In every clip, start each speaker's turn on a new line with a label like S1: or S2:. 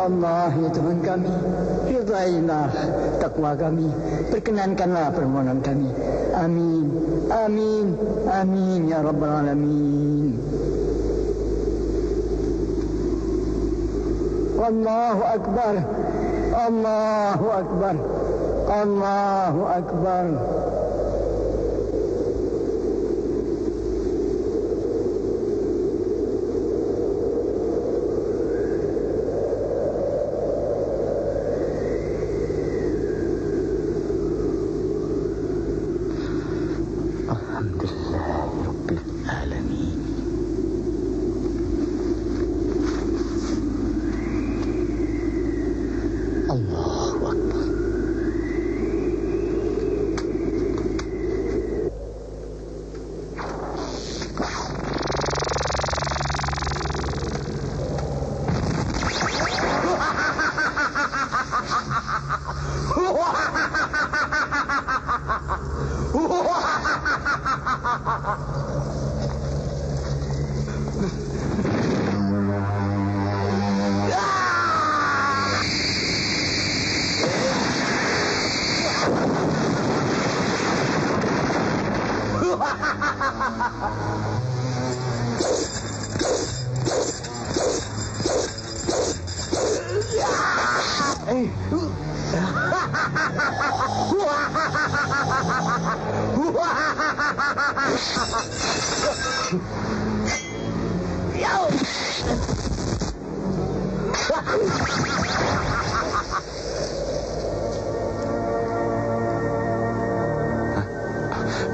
S1: Allah, ya Tuhan kami, ridailah takwa kami, perkenankanlah permohonan kami. Amin, amin, amin ya Rabbal Alamin. Allahu Akbar, Allahu Akbar, Allahu Akbar.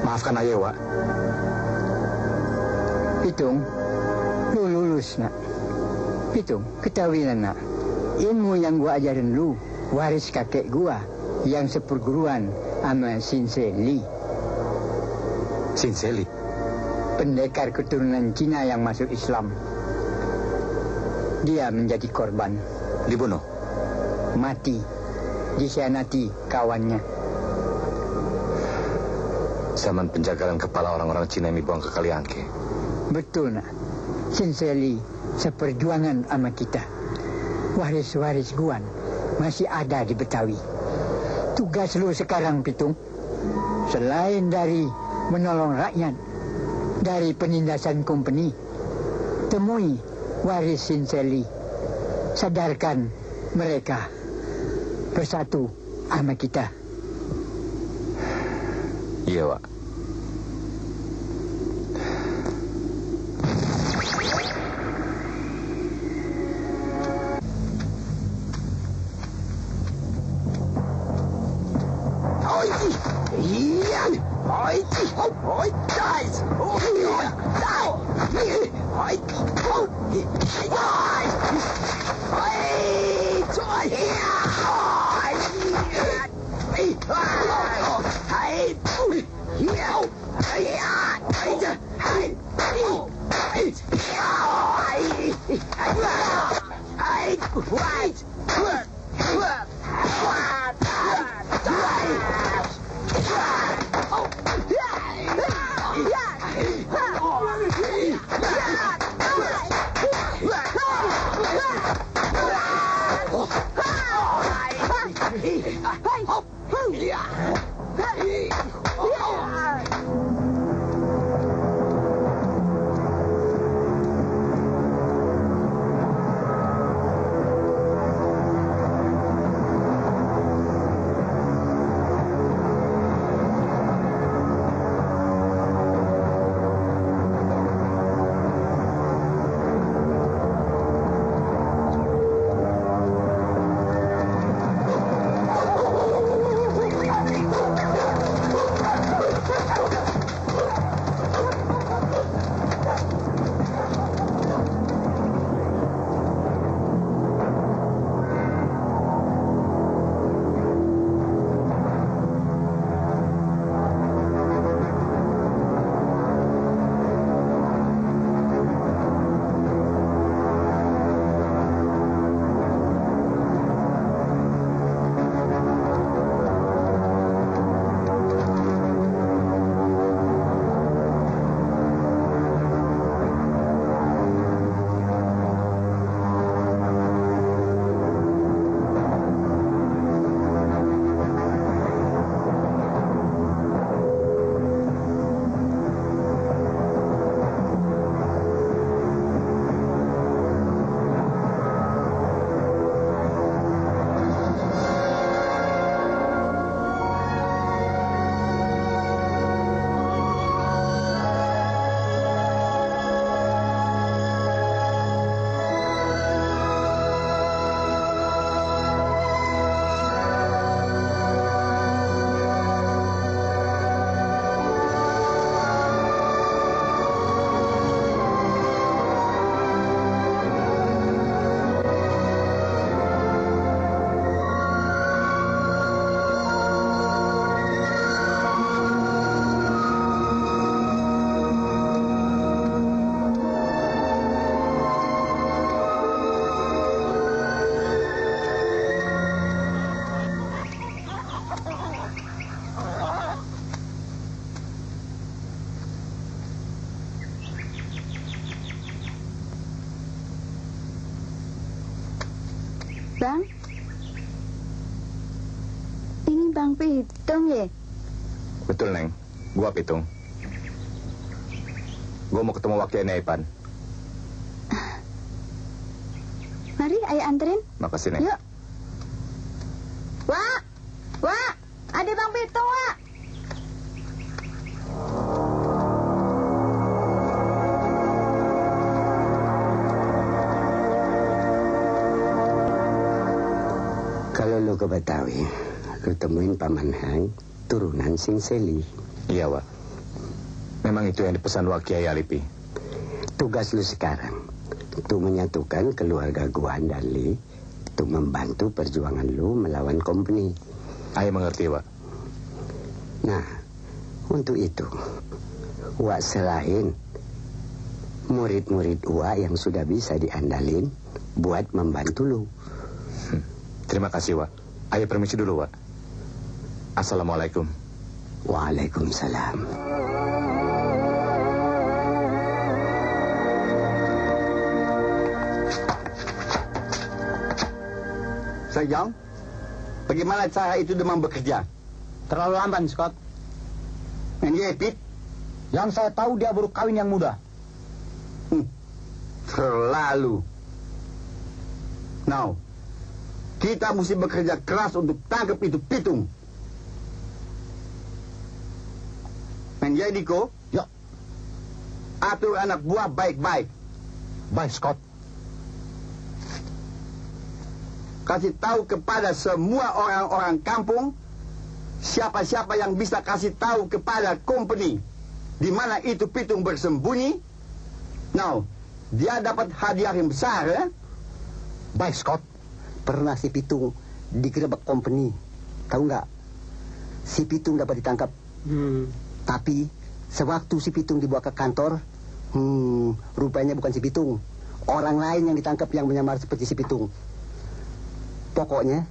S2: Maafkan ayah, Wak.
S1: Pitung, lu lulus nak. Pitung, ketahui nak, ilmu yang gua ajarin lu waris kakek gua yang seperguruan sama Sinseli.
S2: Sinseli?
S1: Pendekar keturunan Cina yang masuk Islam. Dia menjadi korban.
S2: Dibunuh?
S1: Mati. Dikhianati kawannya.
S2: Zaman penjagalan kepala orang-orang Cina yang dibuang ke Kaliangke.
S1: Betul nak. Sinseli seperjuangan sama kita. Waris-waris Guan masih ada di Betawi. Tugas lu sekarang, Pitung, selain dari menolong rakyat dari penindasan kompeni, temui waris Sinseli, sadarkan mereka bersatu sama kita.
S2: Iya, Wak.
S3: Bang? Ini Bang Pitung ya?
S2: Betul, Neng. Gua Pitung. Gua mau ketemu wakilnya Ipan.
S3: Mari, ayah anterin.
S2: Makasih, Neng.
S3: Yuk. Wak, ada Bang Pitung, Wak.
S4: Kalau lu ke Betawi, lu temuin Paman Hang, turunan Sing Seli.
S2: Iya, Wak. Memang itu yang dipesan Wak Kiai Alipi.
S4: Tugas lu sekarang itu menyatukan keluarga gua Andali, itu membantu perjuangan lu melawan company.
S2: Ayah mengerti, Wak.
S4: Nah, untuk itu, Wak serahin murid-murid Wak yang sudah bisa diandalin buat membantu lu.
S2: Terima kasih, Wak. Ayah permisi dulu, Wak. Assalamualaikum.
S4: Waalaikumsalam.
S5: Sayang, bagaimana cara itu demam bekerja?
S1: Terlalu lamban, Scott.
S5: Yang dia Pit?
S1: Yang saya tahu dia baru kawin yang muda.
S5: Terlalu. Now, kita mesti bekerja keras untuk tangkap itu Pitung. Menjadi ko?
S1: Ya.
S5: Atur anak buah baik-baik.
S1: Baik, Scott.
S5: Kasih tahu kepada semua orang-orang kampung siapa-siapa yang bisa kasih tahu kepada company di mana itu Pitung bersembunyi. Now, dia dapat hadiah yang besar, ya?
S1: Baik, Scott.
S4: Pernah si Pitung digerebek company, tahu nggak? Si Pitung dapat ditangkap. Tapi sewaktu si Pitung dibawa ke kantor, rupanya bukan si Pitung, orang lain yang ditangkap yang menyamar seperti si Pitung. Pokoknya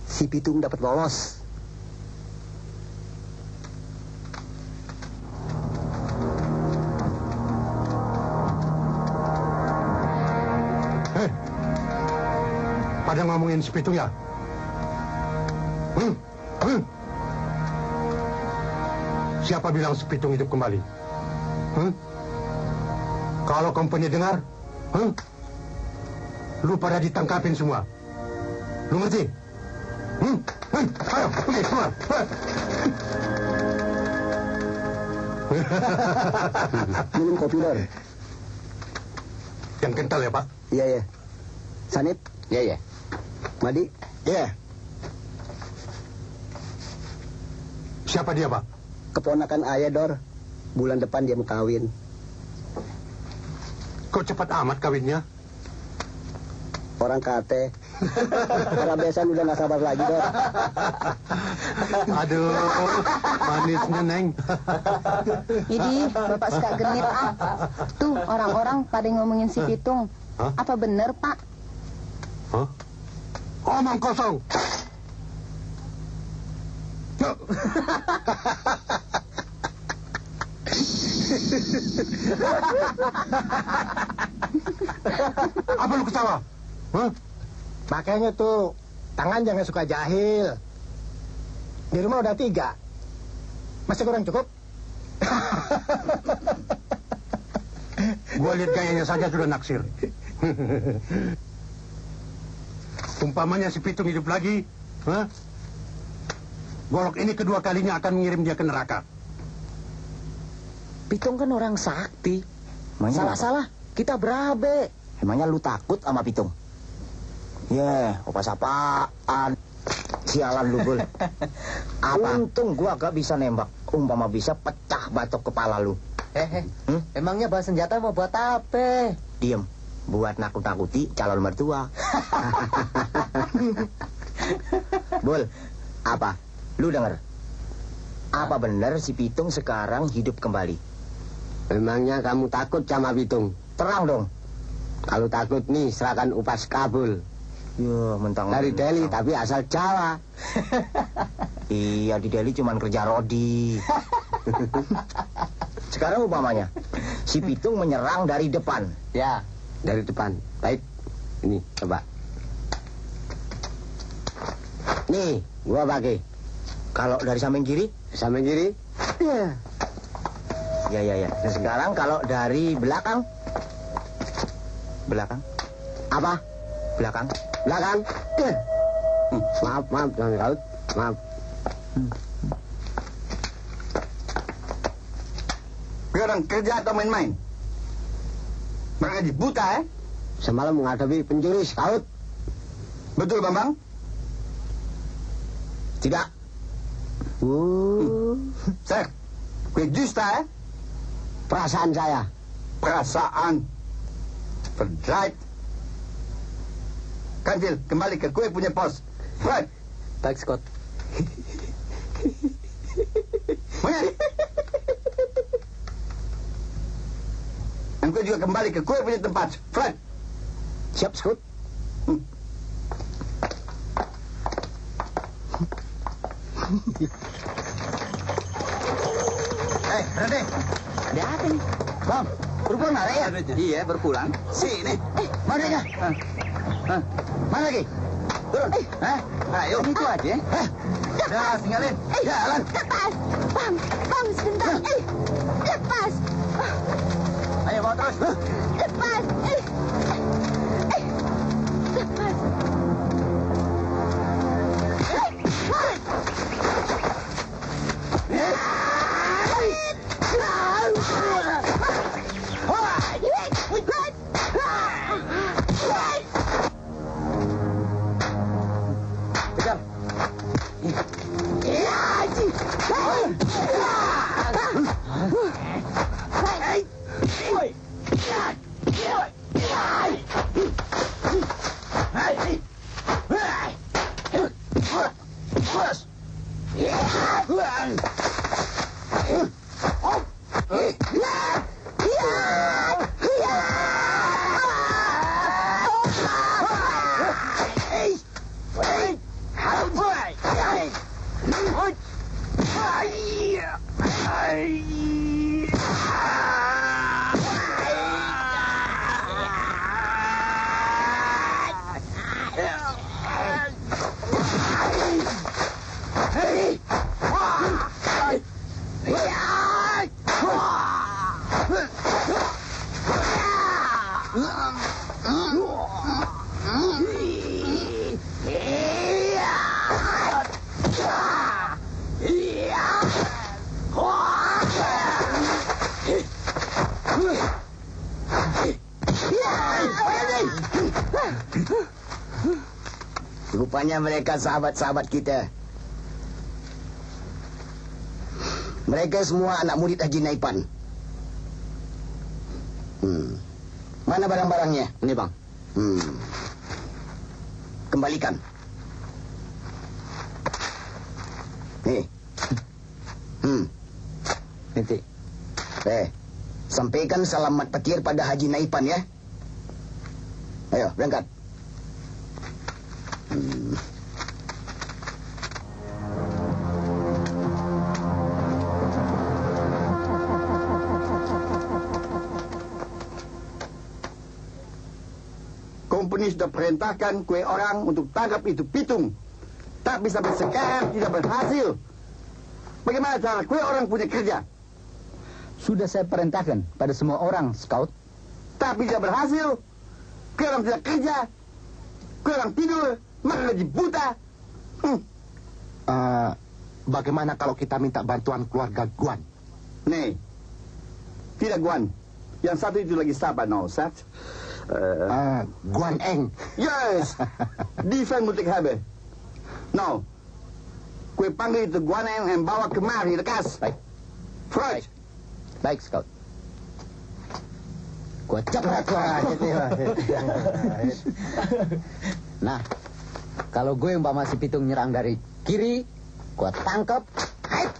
S4: si Pitung dapat lolos.
S6: Pada ngomongin si Pitung ya? Siapa bilang si Pitung hidup kembali? Kalau company dengar, lu pada ditangkapin semua. Lu ngerti? Ayo, pergi, keluar.
S4: Minum kopi, Dor.
S6: Yang kental ya, Pak?
S4: Iya, ya. Sanip?
S5: Ya, ya.
S4: Madi?
S5: Ya.
S6: Siapa dia, Pak?
S4: Keponakan ayah, Dor. Bulan depan dia mau kawin.
S6: Kok cepat amat kawinnya?
S4: Orang kate. Para besan udah gak sabar lagi, Dor.
S6: Aduh, manisnya, Neng.
S3: Jadi, Bapak suka genit, ah. Tuh, orang-orang pada ngomongin si Pitung.
S6: Hah?
S3: Apa bener, Pak?
S6: Hah? Omong kosong. Apa lu ketawa? Hah?
S1: Makanya tuh, tangan jangan suka jahil. Di rumah udah 3. Masih kurang cukup?
S6: Gua lihat gayanya saja sudah naksir. Umpamanya si Pitung hidup lagi, golok ini kedua kalinya akan mengirim dia ke neraka.
S7: Pitung kan orang sakti. Salah-salah, kita berabe.
S1: Emangnya lu takut sama Pitung?
S7: Apa-apaan. Sialan lu, Bul.
S1: Apa?
S7: Untung gua gak bisa nembak. Umpama bisa pecah batok kepala lu.
S1: Emangnya bawa senjata mau buat apa?
S7: Diem. Buat nakut-nakuti calon mertua. Bul, apa? Lu denger? Apa bener si Pitung sekarang hidup kembali?
S4: Memangnya kamu takut sama Pitung?
S7: Terang dong.
S4: Kalau takut nih, serahkan Upas Kabul.
S7: Ya, mentang
S4: Dari Delhi, tapi asal Jawa.
S7: Iya, di Delhi cuman kerja rodi. Sekarang umpamanya si Pitung menyerang dari depan.
S4: Ya, dari depan. Baik, ini coba.
S7: Nih, gua bagi. Kalau dari samping kiri?
S4: Samping kiri?
S7: Ya. Ya. Nah, sekarang kalau dari belakang?
S2: Belakang.
S7: Apa?
S2: Belakang.
S7: Belakang? Ya. Maaf, Tuan Scout. Maaf.
S5: Kau orang kerja atau main-main? Mereka dibuta,
S7: Semalam menghadapi pencuri, Scout.
S5: Betul, Bambang?
S7: Tidak.
S5: Sir, kue justa,
S7: Perasaan saya.
S5: Perasaan. Verdriet. Kantil, kembali ke kue punya pos. Right.
S4: Baik, Scott.
S5: Monyet. Dan kue juga kembali ke kue punya tempat. Fred.
S7: Siap, Scout.
S1: Berhenti.
S3: Ada apa nih?
S1: Bang, berpulang nara ya?
S5: Iya, berpulang. Sini.
S1: Mana ya? Mana lagi? Turun.
S5: Ayo.
S1: Itu aja. Dah, tinggalin. Jalan.
S3: Lepas. Bang, sebentar. Lepas.
S1: Ayo, bawa terus.
S3: Lepas. Lepas.
S1: Kejar.
S7: Rupanya mereka sahabat-sahabat kita. Mereka semua anak murid Haji Naipan. Mana barang-barangnya?
S4: Ini, Bang.
S7: Kembalikan. Nih.
S4: Nanti.
S7: Sampaikan selamat pakir pada Haji Naipan ya. Ayo, berangkat.
S5: Kompeni sudah perintahkan kue orang untuk tangkap itu pitung. Tapi sampai sekarang tidak berhasil. Bagaimana cara kue orang punya kerja?
S1: Sudah saya perintahkan pada semua orang, Scout.
S5: Tapi tidak berhasil. Kue orang tidak kerja. Kue orang tidur. Maka gaji buta.
S6: Bagaimana kalau kita minta bantuan keluarga Guan?
S5: Nih. Tidak Guan. Yang satu itu lagi sabar, no, Sat.
S6: Guan Eng.
S5: Yes. Defend mutik habe. No. Kue panggil itu Guan Eng dan bawa kemari, lekas.
S1: Baik.
S5: Freud.
S1: Baik, Scout. Gua cepat. Nah, kalau gue umpama si Pitung nyerang dari kiri, gua tangkap,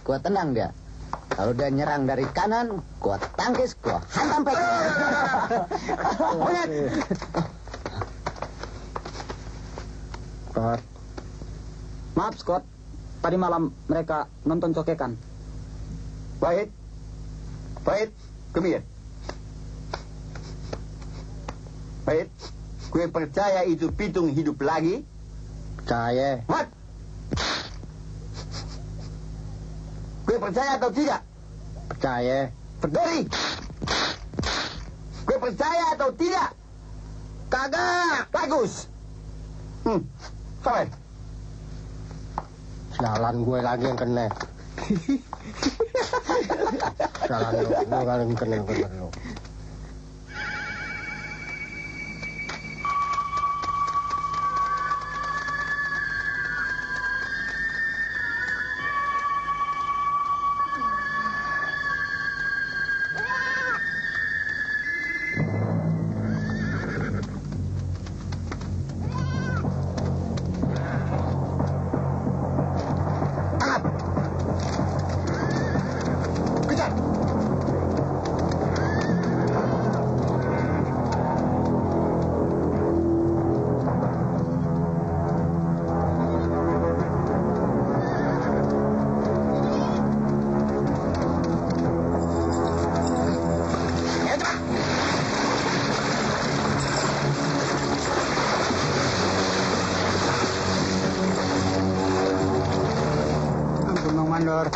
S1: gua tendang dia. Kalau dia nyerang dari kanan, gua tangkis, gua hantam pek.
S4: Scott. Maaf, Scott. Tadi malam mereka nonton cokekan.
S5: Wahid. Wahid, come here. Wahid, gue percaya itu Pitung hidup lagi.
S4: Percaya.
S5: What? percaya atau tidak?
S7: Percaya.
S5: Berdiri. Gue percaya atau tidak?
S7: Kagak.
S5: Bagus. Sampai.
S7: Jalan gue lagi yang kena. Jalan gue lagi yang kena.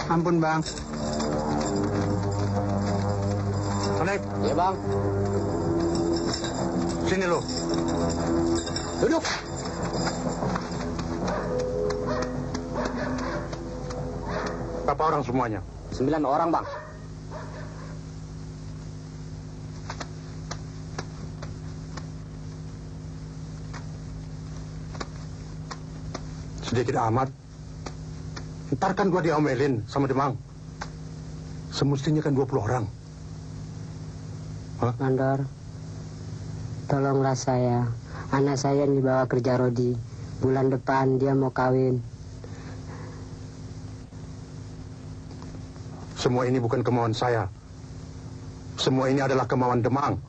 S1: Ampun, Bang.
S6: Hanif,
S7: Ya, Bang.
S6: sini lo.
S7: Duduk.
S6: Berapa orang semuanya?
S7: 9 orang, Bang.
S6: Sedikit amat. Ntar kan gua diomelin sama Demang. Semestinya kan 20 orang. Hah?
S8: Mandor, tolonglah saya. Anak saya yang dibawa kerja Rodi. Bulan depan dia mau kawin.
S6: Semua ini bukan kemauan saya. Semua ini adalah kemauan Demang.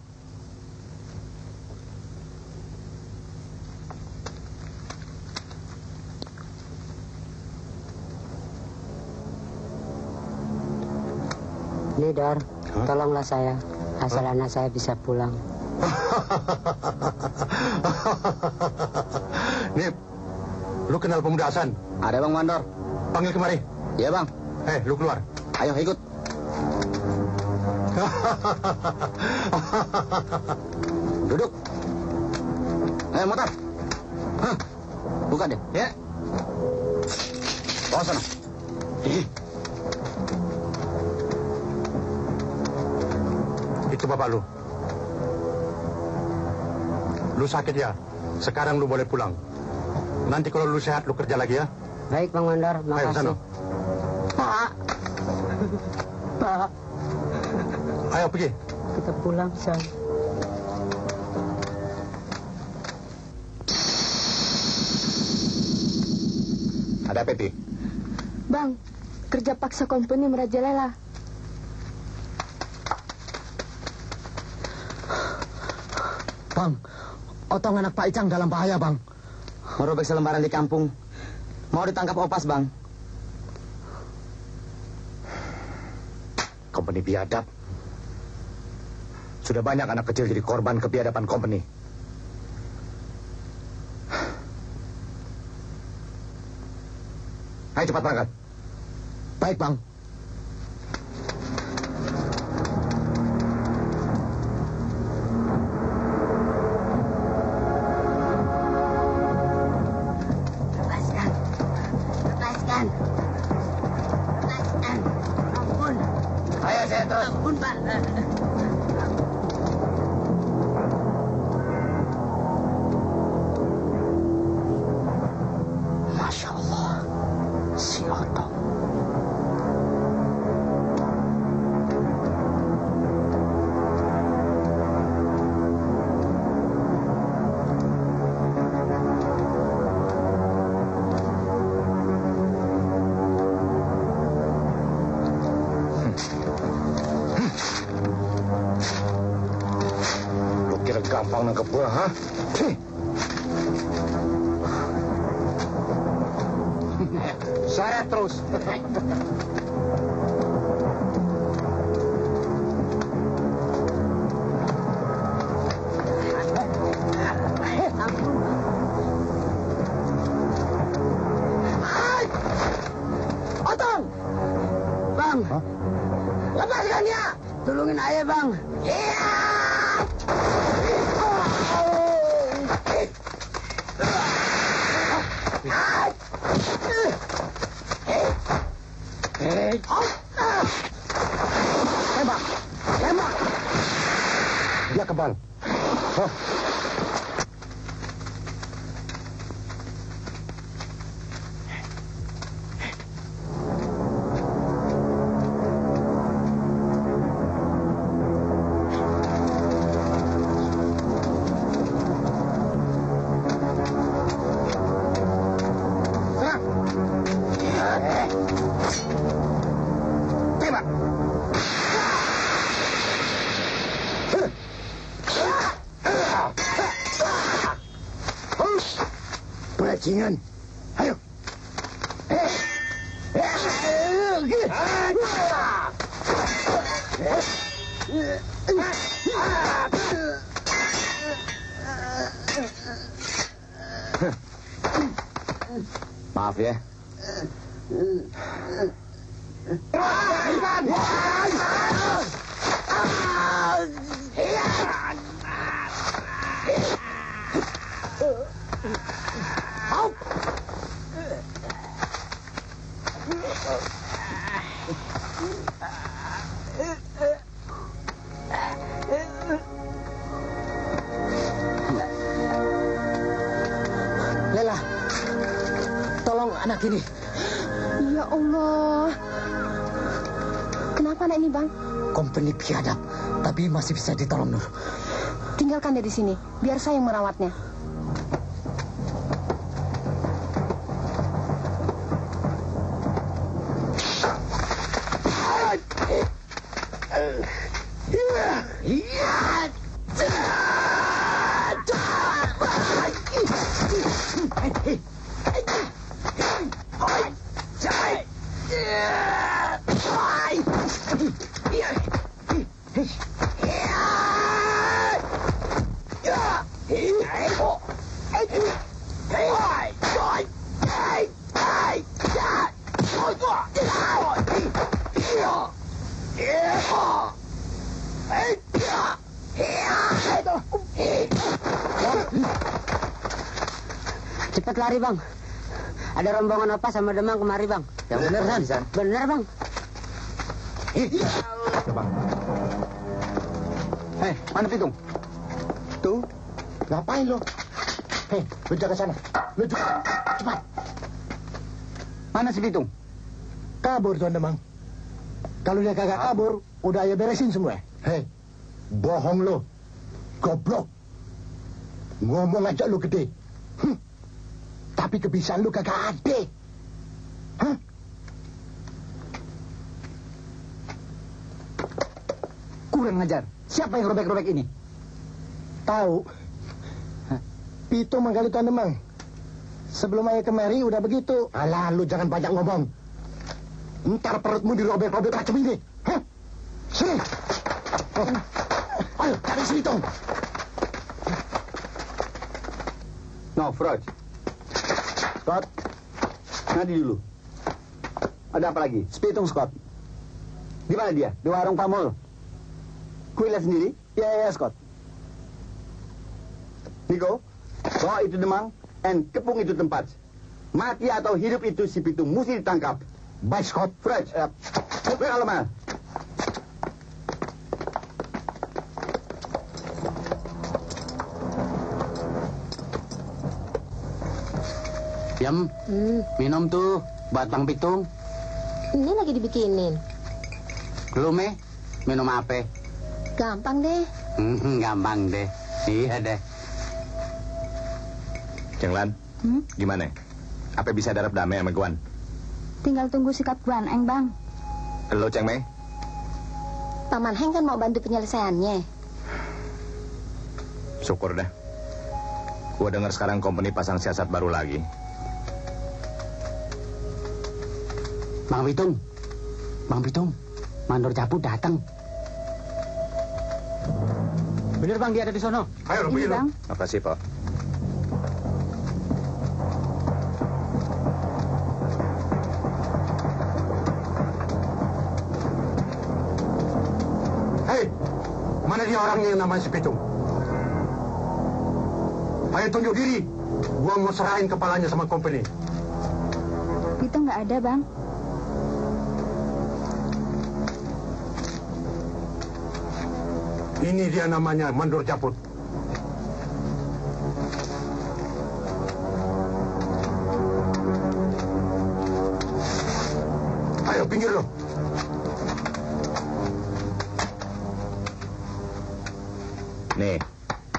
S8: Nih, Dor, tolonglah saya. Asal anak saya bisa pulang.
S6: Nih, lu kenal pemuda Hasan?
S7: Ada, Bang Mandor.
S6: Panggil kemari.
S7: Ya, Bang.
S6: Lu keluar.
S7: Ayo, ikut. Duduk. Motor. Hah? Buka deh. Ya. Bawa sana.
S6: Itu bapak lu. Lu sakit ya? Sekarang lu boleh pulang. Nanti kalau lu sehat, lu kerja lagi ya.
S8: Baik, Bang Mandor.
S6: Ayo, sana.
S8: Makasih. Pak. Pak.
S6: Ayo, pergi.
S8: Kita pulang, San.
S2: Ada apa, Pi?
S3: Bang, kerja paksa company merajalela.
S7: Bang, Otong anak Pak Icang dalam bahaya, Bang. Merobek selembaran di kampung. Mau ditangkap Opas, Bang.
S2: Company biadab. Sudah banyak anak kecil jadi korban kebiadaban company. Ayo cepat berangkat.
S7: Baik, Bang.
S3: Lepaskan. Lepaskan. Lepaskan. Ampun.
S7: Ayo, saya terus.
S3: Ampun, Pak.
S7: Masya Allah. Si Otong.
S2: Lu kira gampang nangkep gua, ha?
S6: Seret terus.
S7: Otong! Bang! Lepaskan dia! Tolongin ayah, Bang. Iya!
S6: Tembak! Tembak! Dia kebal. Oh. Bajingan. Ayo.
S2: Maaf ya.
S7: Lela, tolong anak ini.
S3: Ya Allah. Kenapa anak ini, Bang?
S7: Kompeni biadab, tapi masih bisa ditolong, Nur.
S3: Tinggalkan dia di sini, biar saya yang merawatnya.
S8: Cepat lari, Bang. Ada rombongan apa sama Demang kemari, Bang?
S7: Yang bener, San.
S8: Bener, Bang.
S6: Hei, mana Pitung? Tuh, ngapain lo? Hei, lu jaga sana. Lu cepat.
S1: Mana si Pitung?
S6: Kabur, Tuan Demang. Kalau dia kagak kabur, udah ayah beresin semua. Hei, bohong lo. Goblok. Ngomong aja lu gede. Tapi kebiasaan lu kagak ada. Hah?
S1: Kurang ajar. Siapa yang robek-robek ini?
S6: Tahu. Pitung menggali Tuan Demang. Sebelum ayah kemari udah begitu. Alah, lu jangan banyak ngomong. Ntar perutmu dirobek-robek macam ini. Hah? Sini. Oh. Ayo, cari si Pitung.
S5: No, Freud. Scott, nanti dulu. Ada apa lagi?
S4: Pitung, Scott.
S5: Di mana dia?
S4: Di warung Pamul.
S5: Kue lihat sendiri?
S4: Ya, Scott.
S5: Niko, bawa itu Demang, dan kepung itu tempat. Mati atau hidup itu si Pitung mesti ditangkap.
S6: Baik, Scott.
S5: Freud, kue alamat.
S7: Yam, minum tuh buat Bang Pitung.
S3: Ini lagi dibikinin.
S7: Lu, Me, minum apa?
S3: Gampang deh.
S7: Gampang deh. Iya deh.
S2: Cenglan, gimana? Apa bisa darap damai sama Guan?
S3: Tinggal tunggu sikap Guan Eng, Bang.
S2: Lo, Ceng Mei?
S3: Paman Heng kan mau bantu penyelesaiannya.
S2: Syukur dah. Gua dengar sekarang company pasang siasat baru lagi.
S7: Bang Pitung, Mandor Japu datang. Bener, Bang, dia ada di sono.
S6: Ayo,
S3: Ini, Bang.
S2: Makasih, Pak.
S6: dia orangnya yang namanya si Pitung. Ayo tunjuk diri. Gua mau serahin kepalanya sama company.
S3: Itu nggak ada, Bang.
S6: Ini dia namanya Mandor Japut. Ayo pinggir lo.
S2: Nih,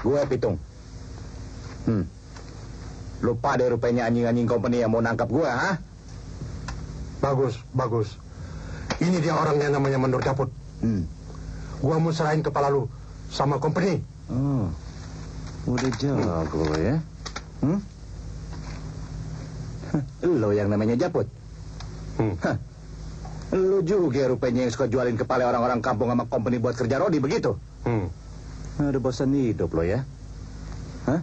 S2: gue Pitung. Lupa deh rupanya anjing-anjing company yang mau nangkap gue, ha?
S6: Bagus, bagus. Ini dia orangnya namanya Mandor Japut. Gua mau serahin kepala lu sama company.
S2: Oh, udah jago ya? Lo yang namanya Japut? Lu juga rupanya yang suka jualin kepala orang-orang kampung sama company buat kerja rodi, begitu? Udah bosan hidup lo ya? Hah?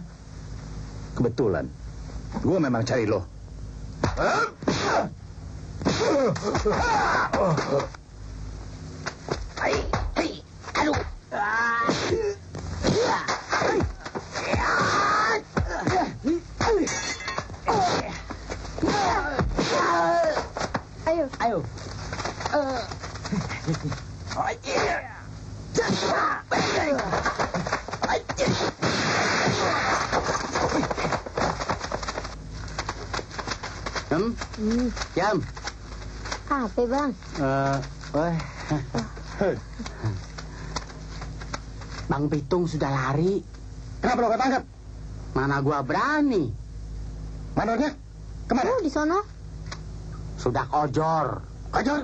S2: Kebetulan, gue memang cari lo.
S3: Ayo.
S4: Jam.
S3: Apa, Bang?
S4: Bang Pitung sudah lari.
S6: Kenapa lo ketangkap?
S4: Mana gua berani?
S6: Mandornya? Kemana?
S3: Oh, di sono.
S4: Sudah kojor.
S6: Kojor?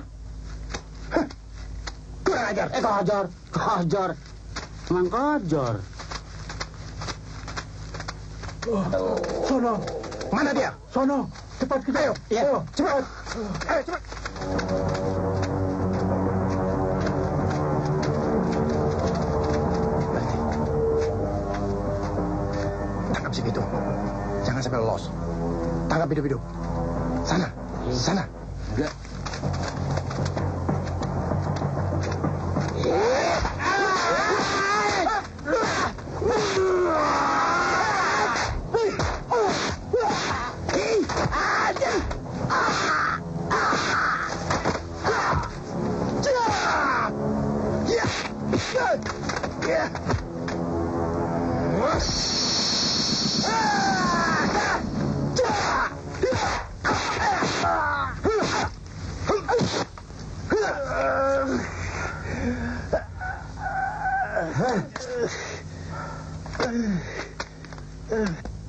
S6: Kurang ajar.
S4: Kojor. Emang kojor.
S6: Sono. Mana dia? Sono. Cepat kita. Ayo. Ayo, cepat. Ayo, cepat. Tangkap si Pitung. Jangan sampai lolos. Tangkap hidup-hidup. Sana.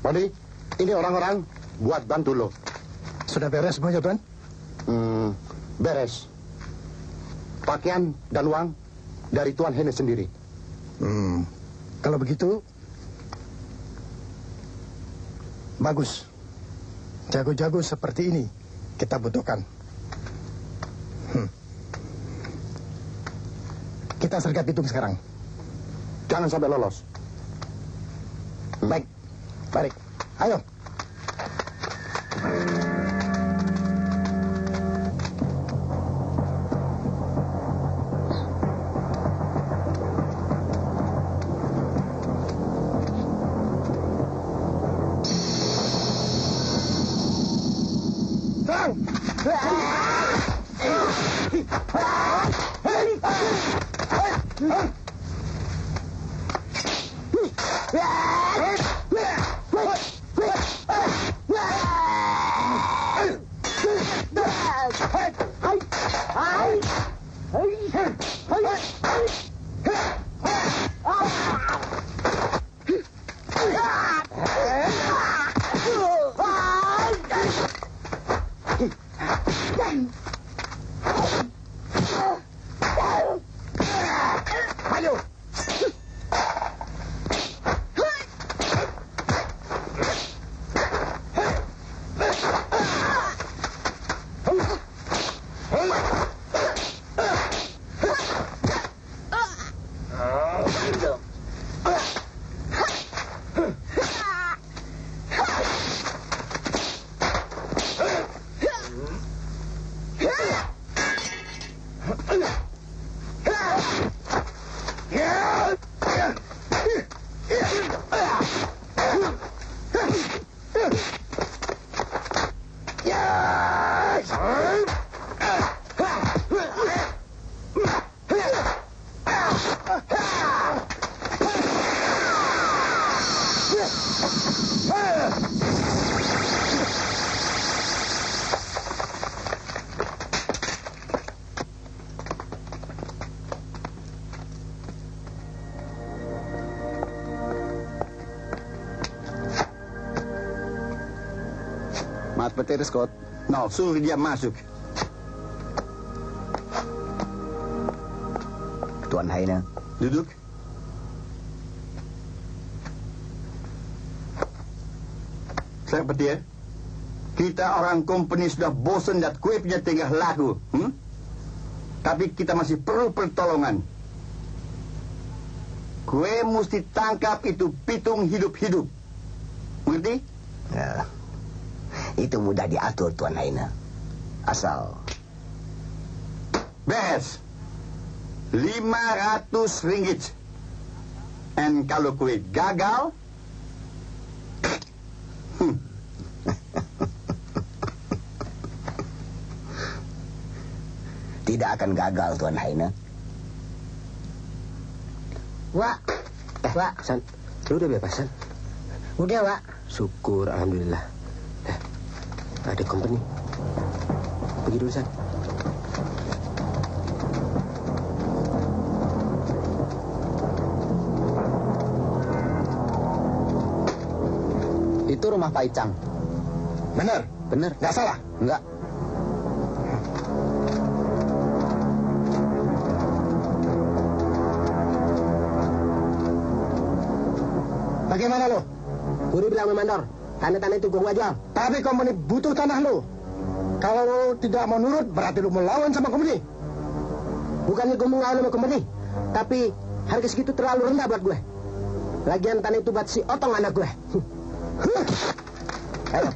S6: Bani, ini orang-orang buat bantu lo. Sudah beres semuanya, Tuan? Beres. Pakaian dan uang dari Tuan Henes sendiri. Kalau begitu, bagus. Jago-jago seperti ini kita butuhkan. Kita sergap Pitung sekarang. Jangan sampai lolos. Baik. Ayo.
S5: Mat Petir, Scott. No, suruh dia masuk.
S4: Tuan Haina.
S5: Duduk. Saya Petir, kita orang company sudah bosan lihat kue punya tingkah laku. Tapi kita masih perlu pertolongan. Kue mesti tangkap itu pitung hidup-hidup. Mengerti?
S4: Ya, itu mudah diatur, Tuan Haina. Asal.
S5: Bes. 500 ringgit. Dan kalau kue gagal,
S4: tidak akan gagal, Tuan Haina.
S8: Wak. Wak.
S7: San, lu udah bebas, San?
S8: Udah, Wak.
S7: Syukur, alhamdulillah. Ada company. Pergi dulu, San. Itu rumah Pak Icang.
S6: Benar?
S7: Bener.
S6: Nggak salah?
S7: Enggak.
S6: Bagaimana lo?
S7: Guru bilang memandor. Tanda-tanda itu gua jual.
S6: Tapi company butuh tanah lo. Kalau lo tidak mau nurut, berarti lo melawan sama company.
S7: Bukannya gue mau ngawal sama company, tapi harga segitu terlalu rendah buat gue. Lagian tanah itu buat si Otong anak gue. Ayo.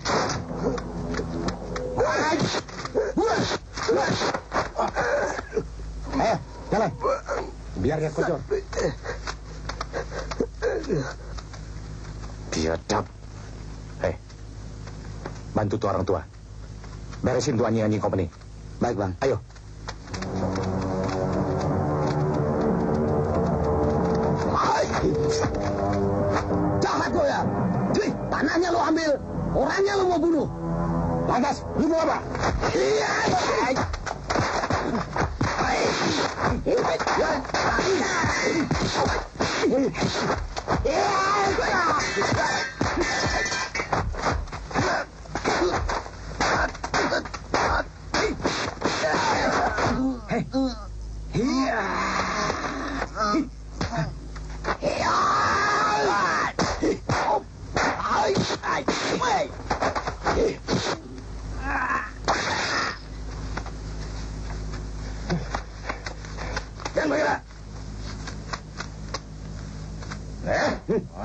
S6: Ayo, jalan. Biar dia kocok.
S2: Biadab. Bantu tuh orang tua. Beresin tuh anjing-anjing company.
S7: Baik, Bang.
S2: Ayo.
S7: Jahat lo ya. Tanahnya lo ambil, orangnya lo mau bunuh.
S6: Lantas, lu mau apa?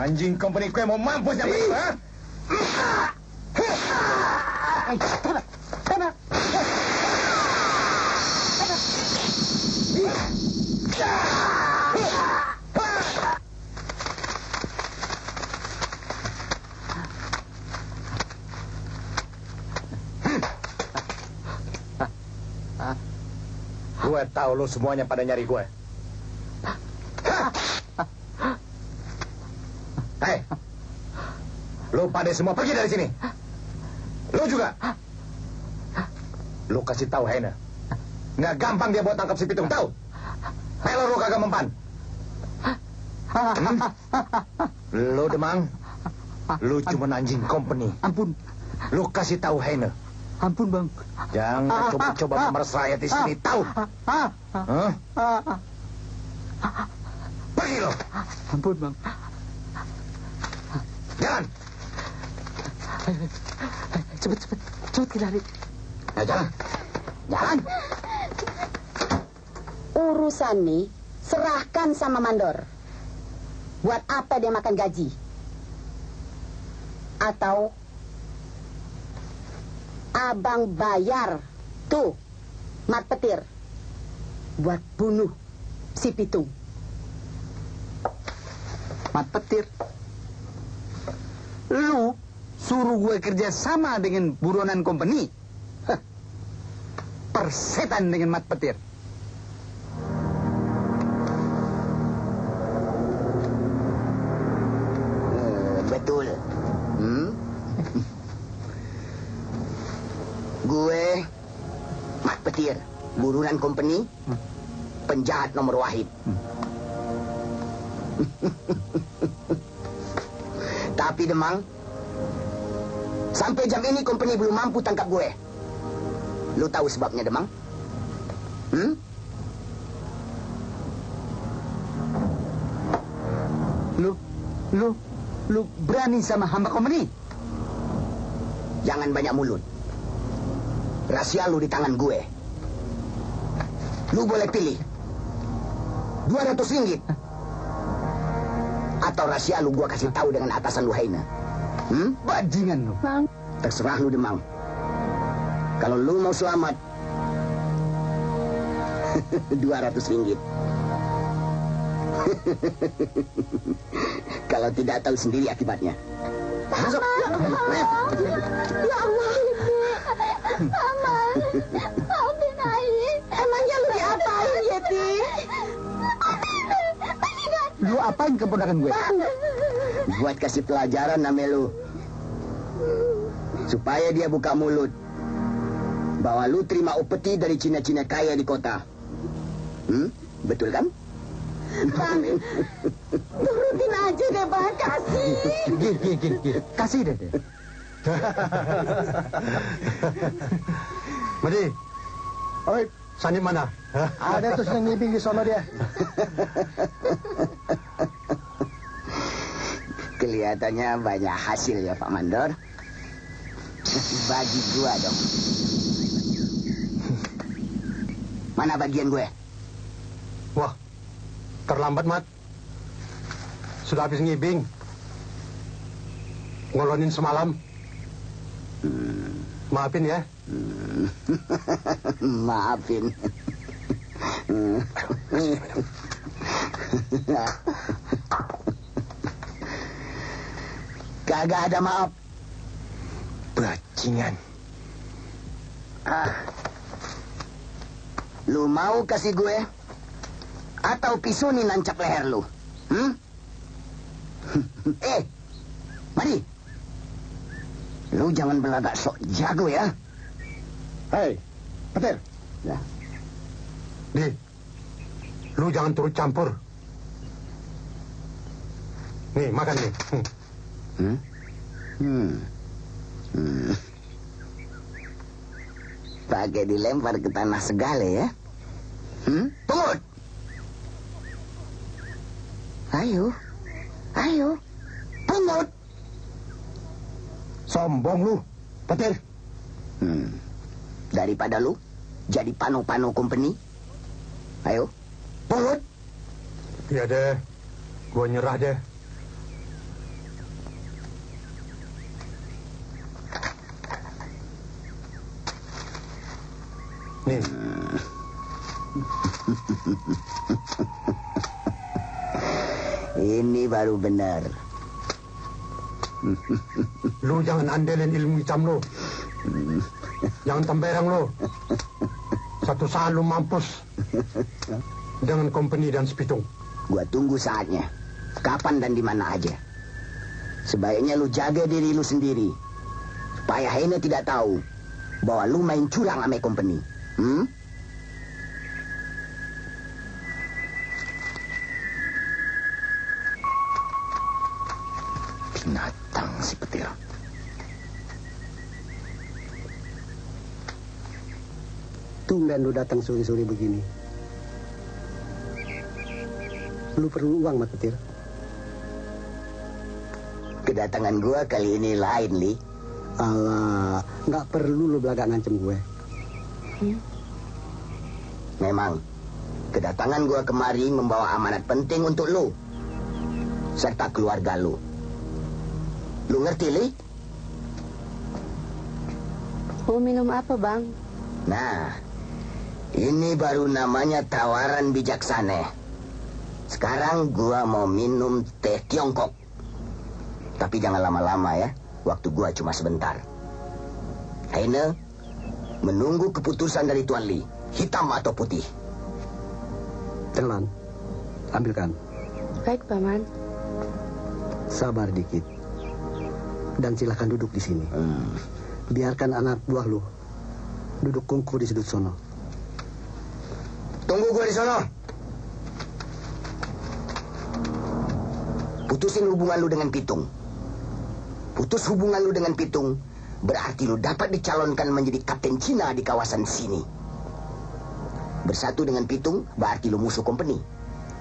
S2: Anjing company kue mau mampus ya, ha? Gue tahu lo semuanya pada nyari gue. Hei, lo pada semua pergi dari sini. Lo juga. Lo kasih tahu Haina. Nggak gampang dia buat tangkap si Pitung, tahu? Pelor lo kagak mempan. Lo Demang, lo cuma anjing company.
S1: Ampun.
S2: Lo kasih tahu Haina.
S1: Ampun, Bang.
S2: Jangan coba-coba memeras rakyat di sini, tahu? Hah? Pergi lo.
S1: Ampun, Bang.
S2: Jalan.
S1: Cepet kita lari.
S2: Ya, jalan.
S1: Jalan.
S3: Urusan nih serahkan sama mandor. Buat apa dia makan gaji? Atau abang bayar tuh Mat Petir buat bunuh si Pitung.
S1: Mat Petir. Lu suruh gue kerja sama dengan buronan company. Hah. Persetan dengan Mat Petir.
S4: Betul. Gue Mat Petir, buronan company, penjahat nomor wahid. Tapi Demang, Sampai jam ini company belum mampu tangkap gue. Lu tahu sebabnya, Demang? Lu berani sama hamba company? Jangan banyak mulut. Rahasia lu di tangan gue. Lu boleh pilih 200 ringgit atau rahasia lu gua kasih tahu dengan atasan lu Haina. Bajingan lu.
S3: Bang.
S4: Terserah lu, Demang. Kalau lu mau selamat 200 ringgit. Kalau tidak tahu sendiri akibatnya. Masuk.
S3: Ya Allah, Aman. Maafin Aini. Emangnya lu diapain, Yeti?
S1: Lu apain keponakan gue?
S4: Buat kasih pelajaran nama lu. Supaya dia buka mulut bahwa lu terima upeti dari Cina-Cina kaya di kota. Betul kan?
S3: Bang, turutin aja deh, Bang. Kasih.
S1: Gini. Kasih deh.
S6: Madi. Oi, Sani mana? Ada tuh yang ngibing di sono dia.
S4: Kelihatannya banyak hasil ya, Pak Mandor. Bagi gua dong. Mana bagian gue?
S6: Wah, terlambat, Mat. Sudah habis ngibing. Ngolonin semalam. Maafin ya.
S4: Maafin. Kagak ada maaf.
S6: Bajingan.
S4: Lu mau kasih gue atau pisau nih nancap leher lu? Mari. Lu jangan belagak sok jago ya.
S6: Hei, Petir.
S4: Ya.
S6: Di, lu jangan turut campur. Nih, makan nih.
S4: Pakai dilempar ke tanah segala ya. Pungut. Ayo. Pungut.
S6: Sombong lu, Petir.
S4: Daripada lu jadi pano-pano company. Ayo, pungut.
S6: Iya deh, gua nyerah deh. Nih.
S4: Ini baru benar.
S6: Lu jangan andelin ilmu hitam lu. Jangan temberang lu. Satu saat lu mampus dengan company dan Sepitung.
S4: Gua tunggu saatnya. Kapan dan di mana aja. Sebaiknya lu jaga diri lu sendiri. Supaya Haina tidak tahu bahwa lu main curang sama company. Binatang si Petir.
S9: Tumben lu datang sore-sore begini. Lu perlu uang, Mat Petir?
S4: Kedatangan gua kali ini lain, Li.
S9: Alah, nggak perlu lu belagak ngancem gue.
S4: Memang, kedatangan gua kemari membawa amanat penting untuk lu. Serta keluarga lu. Lu ngerti, Li?
S8: Mau minum apa, Bang?
S4: Nah, ini baru namanya tawaran bijaksana. Sekarang gua mau minum teh Tiongkok. Tapi jangan lama-lama ya. Waktu gua cuma sebentar. Haina, menunggu keputusan dari Tuan Li. Hitam atau putih?
S9: Telan, ambilkan.
S8: Baik, Paman.
S9: Sabar dikit. Dan silakan duduk di sini. Biarkan anak buah lu duduk kungku di sudut sono.
S4: Tunggu gua di sono. Putusin hubungan lu dengan Pitung. Putus hubungan lu dengan Pitung
S10: berarti lu dapat dicalonkan menjadi kapten Cina di kawasan sini. Bersatu dengan Pitung, berarti lu musuh company.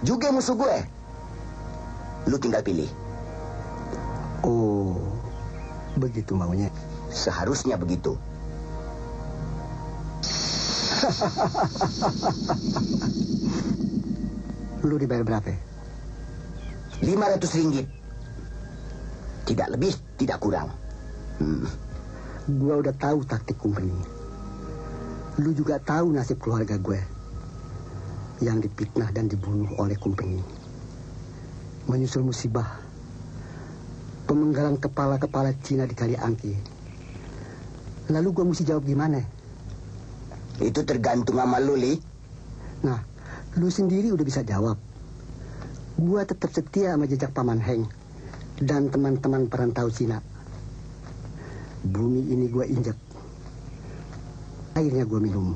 S10: Juga musuh gue. Lu tinggal pilih.
S4: Oh, begitu maunya.
S10: Seharusnya begitu.
S4: Lu dibayar berapa?
S10: 500 ringgit. Tidak lebih, tidak kurang.
S4: Gua udah tahu taktik company. Lu juga tahu nasib keluarga gue yang dipitnah dan dibunuh oleh company. Menyusul musibah pemenggalan kepala-kepala Cina di Kali Angke. Lalu gua mesti jawab gimana?
S10: Itu tergantung sama lu, Li.
S4: Nah, lu sendiri udah bisa jawab. Gua tetap setia sama jejak Paman Heng dan teman-teman perantau Cina. Bumi ini gua injak. Airnya gua minum.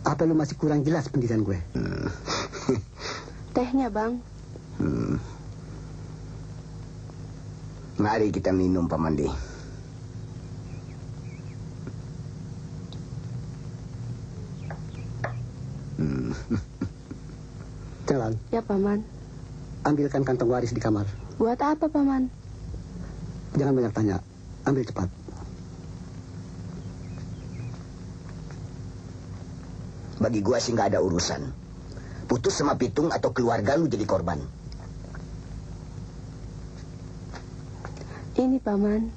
S4: Apa lu masih kurang jelas pendirian gue?
S3: Tehnya, Bang.
S10: Mari kita minum, Paman De.
S4: Jalan.
S3: Ya, Paman.
S4: Ambilkan kantong waris di kamar.
S3: Buat apa, Paman?
S4: Jangan banyak tanya. Ambil cepat.
S10: Bagi gua sih nggak ada urusan. Putus sama Pitung atau keluarga lu jadi korban.
S3: Ini, Paman.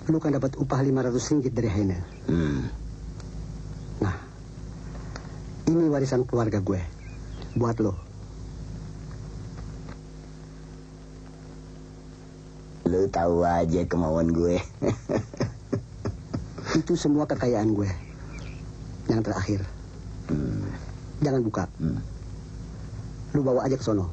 S4: Lu kan dapat upah 500 ringgit dari Heine. Nah, ini warisan keluarga gue. Buat lo.
S10: Lu tahu aja kemauan gue.
S4: Itu semua kekayaan gue. Yang terakhir. Jangan buka. Lu bawa aja ke sono.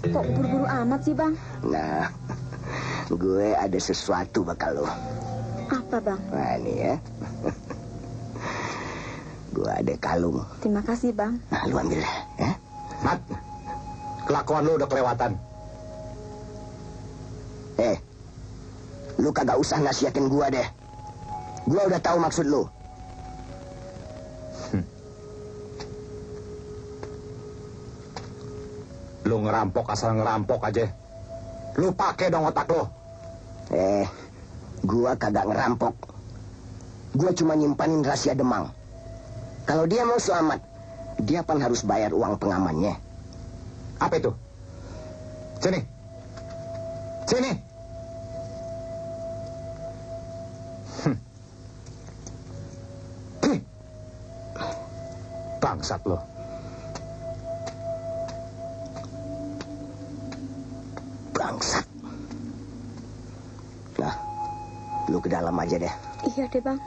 S3: Kok buru-buru amat sih, Bang?
S10: Nah, gue ada sesuatu bakal lo.
S3: Apa, Bang?
S10: Nah, ini ya. Gue ada kalung.
S3: Terima kasih, Bang.
S10: Nah, lu ambil ya.
S2: Mat, kelakuan lu udah kelewatan.
S10: Lu kagak usah nasihatin gua deh. Gua udah tahu maksud lu.
S2: Lu ngerampok asal ngerampok aja. Lu pakai dong otak lu.
S10: Gua kagak ngerampok. Gua cuma nyimpanin rahasia Demang. Kalau dia mau selamat, dia kan harus bayar uang pengamannya.
S2: Apa itu? Sini. Sini. Bangsat lo.
S10: Bangsat. Nah, lu ke dalam aja deh.
S3: Iya deh, Bang.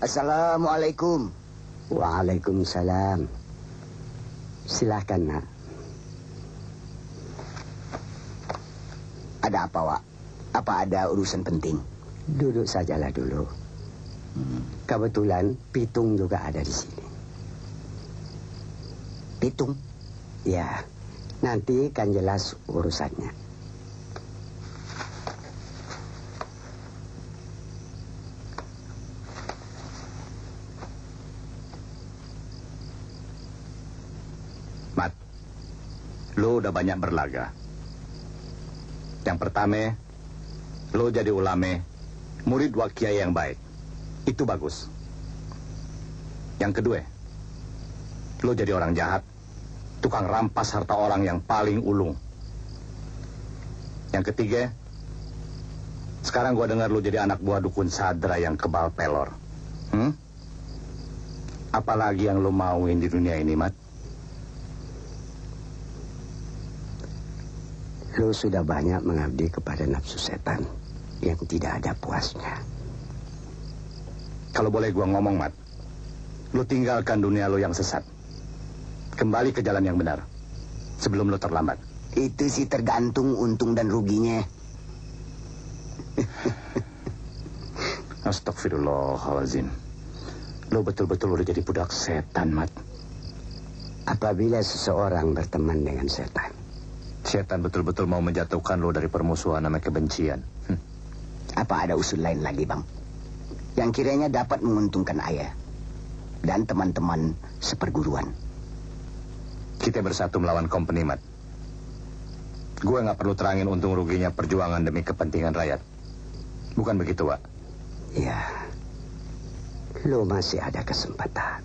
S10: Assalamualaikum.
S8: Waalaikumsalam. Silahkan, Nak.
S10: Ada apa, Wak? Apa ada urusan penting?
S8: Duduk sajalah dulu. Kebetulan Pitung juga ada di sini.
S10: Pitung?
S8: Ya, nanti kan jelas urusannya.
S2: Mat, lu udah banyak berlaga. Yang pertama, lu jadi ulame, murid wak kiai yang baik. Itu bagus. Yang kedua, lu jadi orang jahat, tukang tukang rampas harta orang yang paling ulung. Yang ketiga, sekarang gua dengar lu jadi anak buah dukun Sadra yang kebal pelor. Apalagi yang lu mauin di dunia ini, Mat?
S10: Lu sudah banyak mengabdi kepada nafsu setan yang tidak ada puasnya.
S2: Kalau boleh gua ngomong, Mat, lu tinggalkan dunia lu yang sesat. Kembali ke jalan yang benar sebelum lu terlambat.
S10: Itu sih tergantung untung dan ruginya.
S2: Astagfirullahaladzim. Lu betul-betul udah jadi budak setan, Mat.
S10: Apabila seseorang berteman dengan setan,
S2: setan betul-betul mau menjatuhkan lu dari permusuhan sama kebencian.
S10: Apa ada usul lain lagi, Bang? Yang kiranya dapat menguntungkan ayah dan teman-teman seperguruan.
S2: Kita bersatu melawan company, Mat. Gue nggak perlu terangin untung ruginya perjuangan demi kepentingan rakyat. Bukan begitu, Wak?
S10: Ya, lo masih ada kesempatan.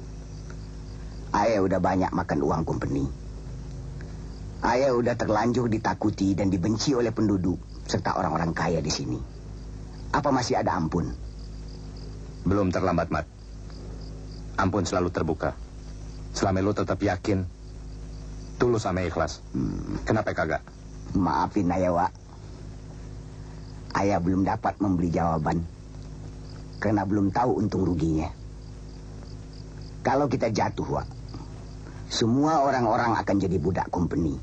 S10: Ayah udah banyak makan uang company. Ayah udah terlanjur ditakuti dan dibenci oleh penduduk serta orang-orang kaya di sini. Apa masih ada ampun?
S2: Belum terlambat, Mat. Ampun selalu terbuka. Selama lo tetap yakin, tulus sama ikhlas. Kenapa kagak?
S10: Maafin ayah, Wak. Ayah belum dapat memberi jawaban karena belum tahu untung ruginya. Kalau kita jatuh, Wak, semua orang-orang akan jadi budak company.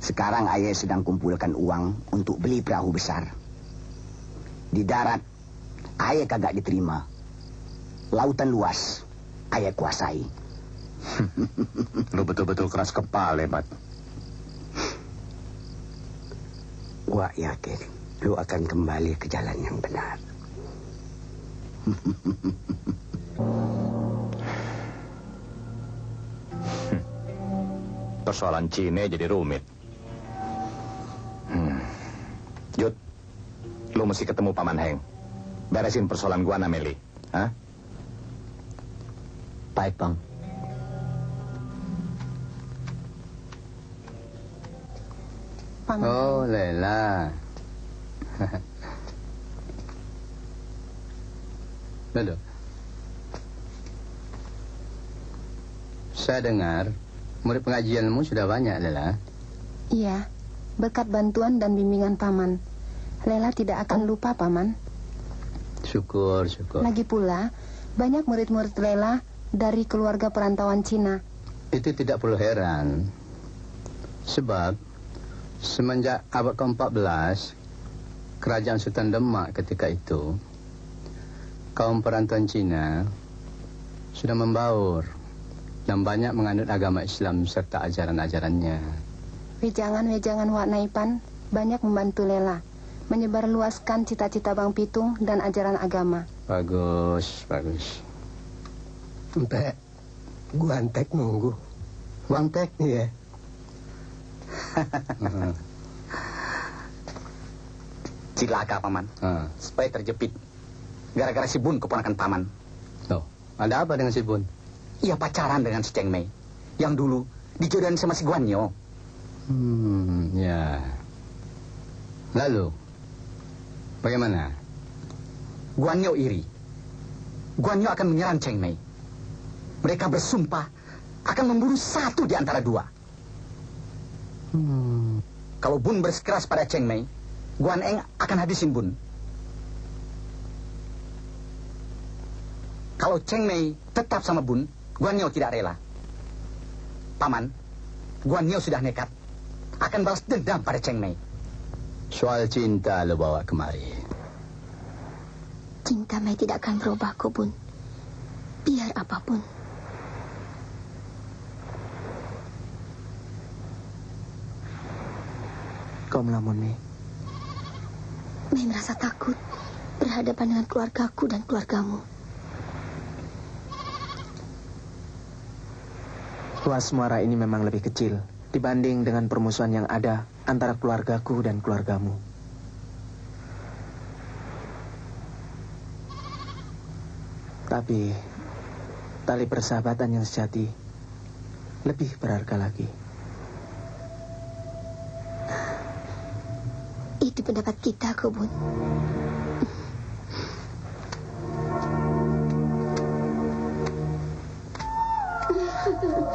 S10: Sekarang ayah sedang kumpulkan uang untuk beli perahu besar. Di darat, ayah kagak diterima. Lautan luas, ayah kuasai.
S2: Lu betul-betul keras kepala, Mat.
S10: Wak yakin lu akan kembali ke jalan yang benar.
S2: Persoalan Cine jadi rumit. Jud, lu mesti ketemu Paman Heng. Beresin persoalan gua sama Meli. Hah?
S7: Baik, Bang.
S1: Oh, Lela. Lalu, saya dengar murid pengajianmu sudah banyak, Lela.
S3: Iya, berkat bantuan dan bimbingan Paman, Lela tidak akan lupa, Paman.
S1: Syukur.
S3: Lagi pula, banyak murid-murid Lela dari keluarga perantauan Cina.
S1: Itu tidak perlu heran. Sebab semenjak abad ke-14, kerajaan Sultan Demak ketika itu, kaum perantauan Cina sudah membaur dan banyak menganut agama Islam serta ajaran-ajarannya.
S3: Wejangan-wejangan Wak Naipan banyak membantu Lela menyebarluaskan cita-cita Bang Pitung dan ajaran agama.
S1: Bagus.
S6: Entek, gua antek nunggu. Wantek nih ya.
S7: Cilaka, Paman. Supaya terjepit gara-gara si Bun keponakan Paman.
S1: Loh, ada apa dengan si Bun?
S7: Ia pacaran dengan si Cheng Mei yang dulu dijodohin sama si Guanyo.
S1: Ya. Lalu bagaimana?
S7: Guanyo iri. Guanyo akan menyerang Cheng Mei. Mereka bersumpah akan membunuh satu di antara dua. Kalau Bun bersikeras pada Cheng Mei, Guan Eng akan habisin Bun. Kalau Cheng Mei tetap sama Bun, Guanyo tidak rela. Paman, Guanyo sudah nekat akan balas dendam pada Cheng Mei.
S1: Soal cinta lo bawa kemari.
S11: Cinta Mei tidak akan berubah, kok, Bun. Biar apapun.
S8: Kau melamun, Mei.
S11: Mei merasa takut berhadapan dengan keluargaku dan keluargamu.
S8: Luas muara ini memang lebih kecil dibanding dengan permusuhan yang ada antara keluargaku dan keluargamu. Tapi tali persahabatan yang sejati
S9: lebih berharga lagi.
S11: Itu pendapat kita, Kebun.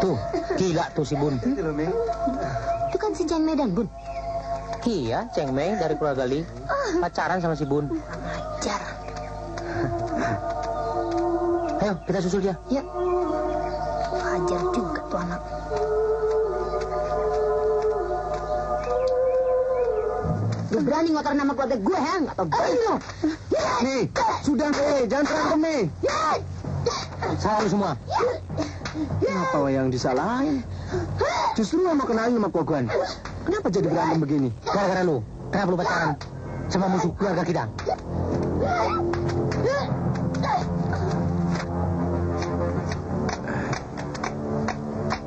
S12: Tuh, gila tuh si Bun.
S11: Itu kan si Cheng Mei dan Bun.
S12: Iya, Cheng Mei dari keluarga Li. Pacaran sama si Bun.
S11: Ajar.
S12: Ayo, kita susul dia.
S11: Ya. Ajar juga tuh anak. Lu berani ngotor nama keluarga gue, ha? Nggak tau baik lu.
S6: Nih, sudah nih, jangan berantem nih.
S12: Salah lu semua.
S6: Kenapa yang disalahin? Justru yang mau kenalin sama Koguan. Kenapa jadi berantem begini?
S12: Gara-gara lu. Kenapa lu pacaran sama musuh keluarga kita?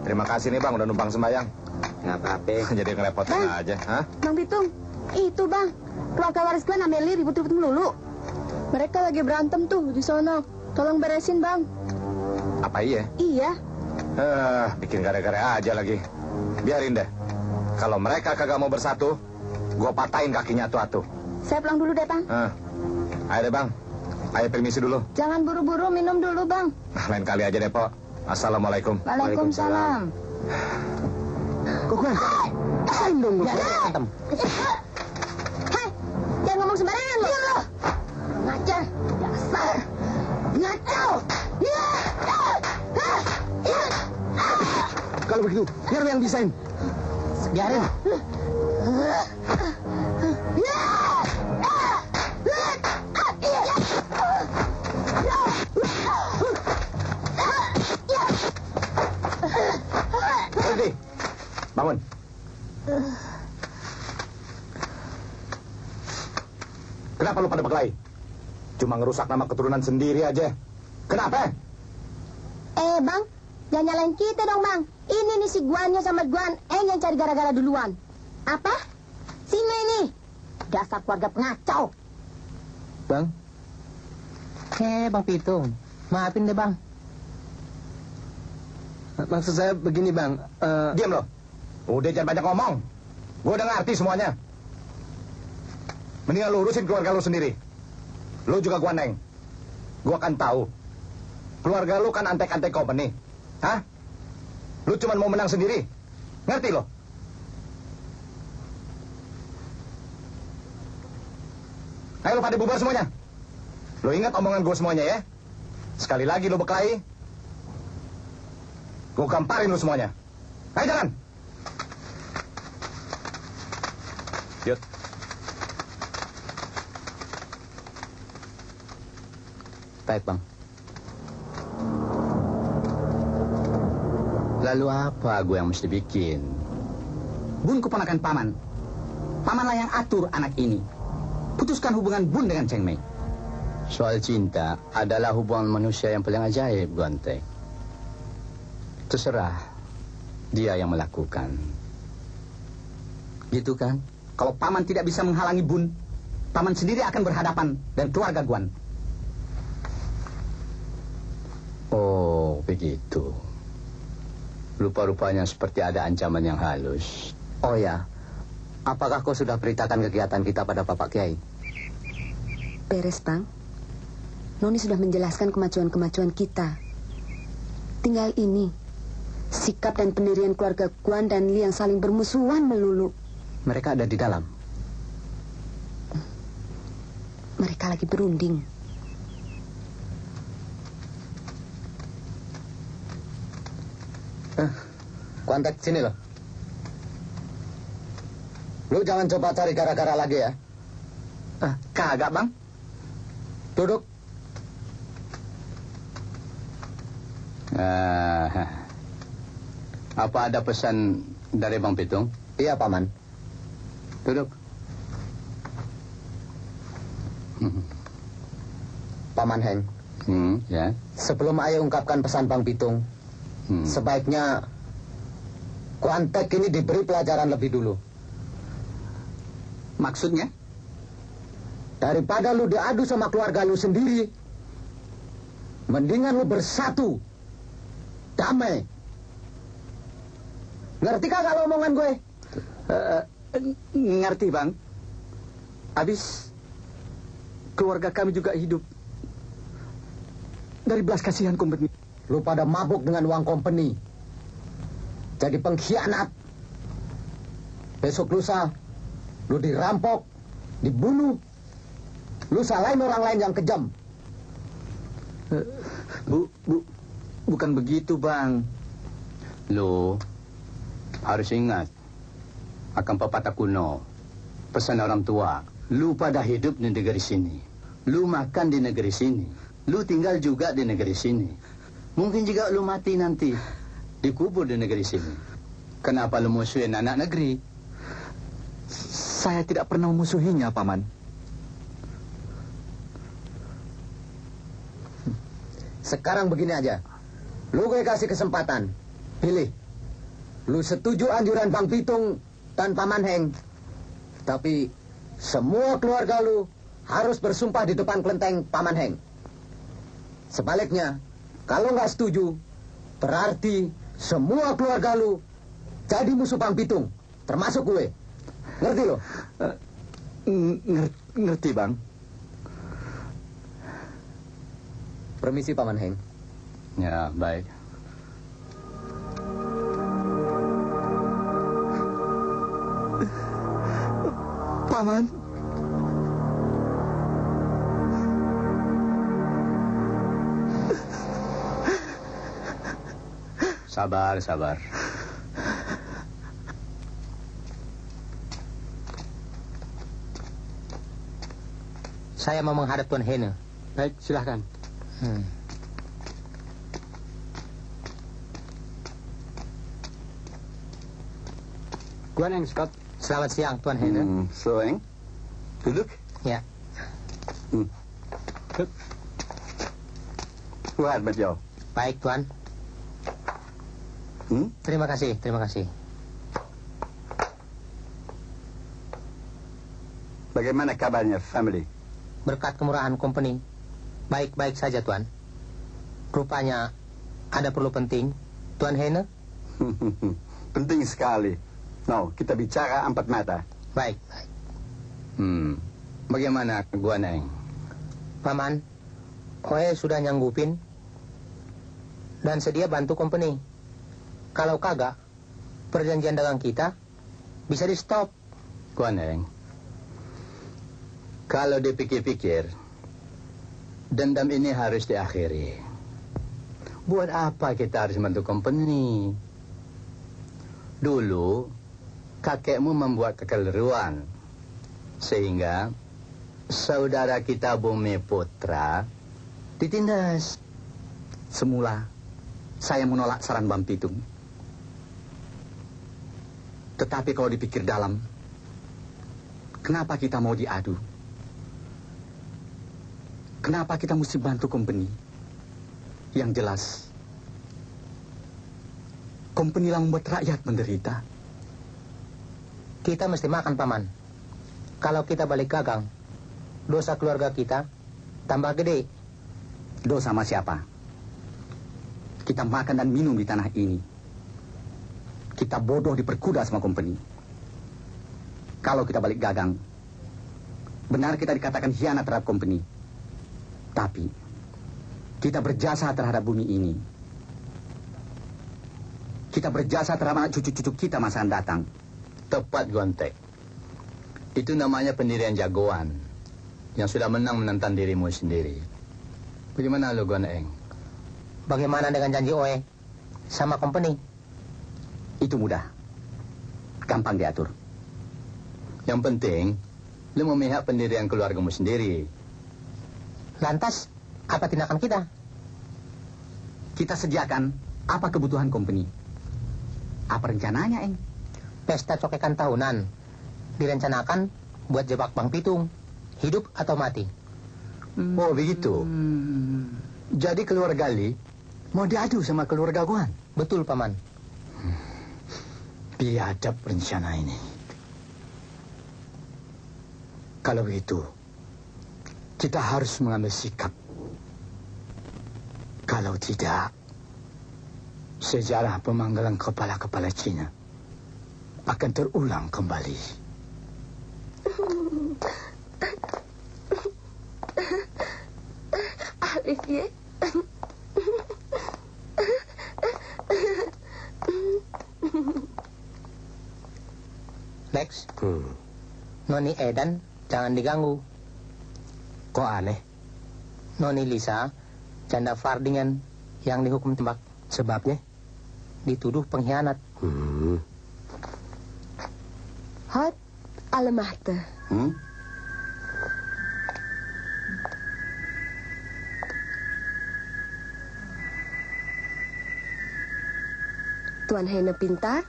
S2: Terima kasih nih Bang, udah numpang sembayang.
S10: Nggak apa-apa.
S2: Jadi ngerepotin aja, hah?
S3: Bang Pitung, itu bang, keluarga waris gue sama Meli ribut-ribut melulu. Mereka lagi berantem tuh di sono. Tolong beresin bang.
S2: Apa iya?
S3: Iya.
S2: Bikin gara-gara aja lagi. Biarin deh. Kalau mereka kagak mau bersatu, gue patahin kakinya atu-atu.
S3: Saya pulang dulu deh bang.
S2: Ayo deh Bang. Ayo permisi dulu.
S3: Jangan buru-buru, minum dulu bang.
S2: Lain kali aja deh, Pok. Assalamualaikum.
S3: Waalaikumsalam.
S6: Koguan, ayo dong gue berantem.
S3: Hei, jangan ngomong sembarangan lo. Diam lo. Ngajar, dasar. Ngacau.
S6: Kalau begitu, biar yang desain.
S12: Biarin.
S2: Berhenti. Bangun. Kenapa lu pada berkelahi? Cuma ngerusak nama keturunan sendiri aja. Kenapa?
S3: Bang, jangan nyalain kita dong bang. Ini nih si Guannya sama Guan yang cari gara-gara duluan. Apa? Si Mei nih. Dasar keluarga pengacau.
S12: Bang. Bang Pitung. Maafin deh bang.
S6: Maksud saya begini bang.
S2: Diam lo. Udah jangan banyak ngomong. Gue udah ngerti semuanya. Mendingan lu urusin keluarga lu sendiri. Lu juga Guan Neng. Gue akan tahu. Keluarga lu kan antek-antek company. Hah? Lu cuma mau menang sendiri. Ngerti lo? Ayo lu pada bubar semuanya. Lu ingat omongan gue semuanya ya. Sekali lagi lu berkelahi, gue gamparin lu semuanya. Ayo jalan. Yud.
S1: Baik bang. Lalu apa gue yang mesti bikin?
S7: Bun keponakan paman. Pamanlah yang atur anak ini. Putuskan hubungan Bun dengan Cheng Mei.
S1: Soal cinta adalah hubungan manusia yang paling ajaib, Guantek. Terserah dia yang melakukan. Gitu kan?
S7: Kalau paman tidak bisa menghalangi Bun, paman sendiri akan berhadapan dengan keluarga Guan.
S1: Oh, begitu. Rupa-rupanya seperti ada ancaman yang halus.
S9: Oh ya, apakah kau sudah beritakan kegiatan kita pada Bapak Kiai?
S3: Beres bang. Noni sudah menjelaskan kemajuan-kemajuan kita. Tinggal ini, sikap dan pendirian keluarga Guan dan Li yang saling bermusuhan melulu.
S9: Mereka ada di dalam.
S3: Mereka lagi berunding.
S9: Kontak sini loh. Lu jangan coba cari gara-gara lagi ya.
S7: Kagak bang.
S9: Duduk.
S1: Apa ada pesan dari Bang Pitung?
S9: Iya, Paman.
S1: Duduk.
S9: Paman Heng.
S1: Ya.
S9: Sebelum Ayah ungkapkan pesan Bang Pitung, sebaiknya Kuantek ini diberi pelajaran lebih dulu.
S7: Maksudnya?
S9: Daripada lu diadu sama keluarga lu sendiri, mendingan lu bersatu, damai. Ngerti kagak lo omongan gue?
S7: Ngerti, Bang. Habis keluarga kami juga hidup dari belas kasihan company.
S9: Lu pada mabuk dengan uang company. Jadi pengkhianat. Besok lusa lu dirampok, dibunuh. Lu salahin orang lain yang kejam.
S7: Bukan begitu, Bang.
S13: Lu harus ingat akan pepatah kuno, pesan orang tua. Lu pada hidup di negeri sini, lu makan di negeri sini, lu tinggal juga di negeri sini. Mungkin juga lu mati nanti dikubur di negeri sini. Kenapa lu musuhin anak negeri?
S7: Saya tidak pernah memusuhinya, Paman.
S9: Sekarang begini aja. Lu gue kasih kesempatan. Pilih. Lu setuju anjuran Bang Pitung dan Paman Heng. Tapi semua keluarga lu harus bersumpah di depan kelenteng Paman Heng. Sebaliknya, kalau nggak setuju, berarti semua keluarga lu jadi musuh Bang Pitung, termasuk gue. Ngerti lo?
S7: Ngerti, Bang.
S9: Permisi, Paman Heng.
S13: Ya, baik.
S7: Paman.
S13: Sabar, sabar.
S12: Saya mau menghadap Tuan Hene.
S8: Baik, silahkan. Tuan Heng, Scott.
S12: Selamat siang, Tuan Hene.
S5: Soeng, duduk.
S12: Ya.
S5: Buat beliau.
S12: Baik, Tuan. Terima kasih, terima kasih.
S5: Bagaimana kabarnya, family?
S12: Berkat kemurahan company, baik-baik saja, Tuan. Rupanya ada perlu penting, Tuan Hene?
S5: Penting sekali. No, kita bicara empat mata.
S12: Baik, baik.
S13: Bagaimana Gua Neng?
S12: Paman, Oe sudah nyanggupin dan sedia bantu company. Kalau kagak, perjanjian dagang kita bisa di stop.
S13: Gua Neng, kalau dipikir-pikir, dendam ini harus diakhiri. Buat apa kita harus bantu company? Dulu, kakekmu membuat kekeliruan, sehingga saudara kita Bumi Putra ditindas.
S7: Semula, saya menolak saran Bang Pitung. Tetapi kalau dipikir dalam, kenapa kita mau diadu? Kenapa kita mesti bantu company? Yang jelas, company yang membuat rakyat menderita.
S12: Kita mesti makan, Paman. Kalau kita balik gagang, dosa keluarga kita tambah gede.
S7: Dosa sama siapa? Kita makan dan minum di tanah ini. Kita bodoh diperkuda sama company. Kalau kita balik gagang, benar kita dikatakan hianat terhadap company. Tapi, kita berjasa terhadap bumi ini. Kita berjasa terhadap cucu-cucu kita masa datang.
S13: Tepat, Gontek. Itu namanya pendirian jagoan yang sudah menantang dirimu sendiri. Bagaimana lo, Gua Neng?
S12: Bagaimana dengan janji Oe sama company?
S7: Itu mudah. Gampang diatur.
S13: Yang penting, lo memihak pendirian keluargamu sendiri.
S12: Lantas, apa tindakan kita?
S7: Kita sediakan apa kebutuhan company. Apa rencananya, Eng?
S12: Pesta cokekan tahunan direncanakan buat jebak Bang Pitung, hidup atau mati.
S13: Oh, begitu. Jadi keluarga Li mau diadu sama keluarga Guan?
S12: Betul, Paman.
S13: Biadab rencana ini. Kalau begitu, kita harus mengambil sikap. Kalau tidak, sejarah pemanggilan kepala-kepala Cina
S2: akan terulang kembali.
S11: Arif, ya?
S12: Lex, Noni Edan jangan diganggu.
S9: Kok aneh?
S12: Noni Lisa, janda Fardingen yang dihukum tembak.
S9: Sebabnya?
S12: Dituduh pengkhianat.
S3: Hot Allemachta. Tuan Heine pintar,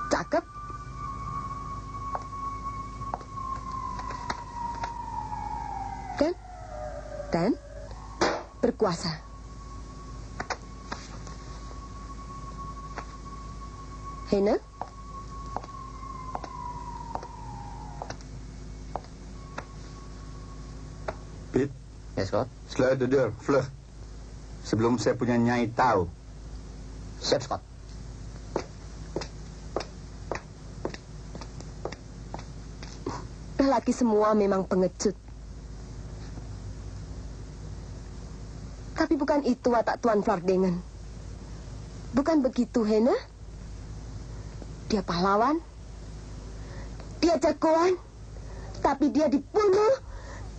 S3: cakep, dan berkuasa. Heine?
S5: Pit.
S12: Yes, Scott.
S5: Sluit de deur, vlug. Sebelum saya punya Nyai tahu.
S12: Siap, Scott.
S3: Lelaki semua memang pengecut. Tapi bukan itu watak Tuan Flardingen. Bukan begitu, Heine? Dia pahlawan, dia jagoan, tapi dia dibunuh,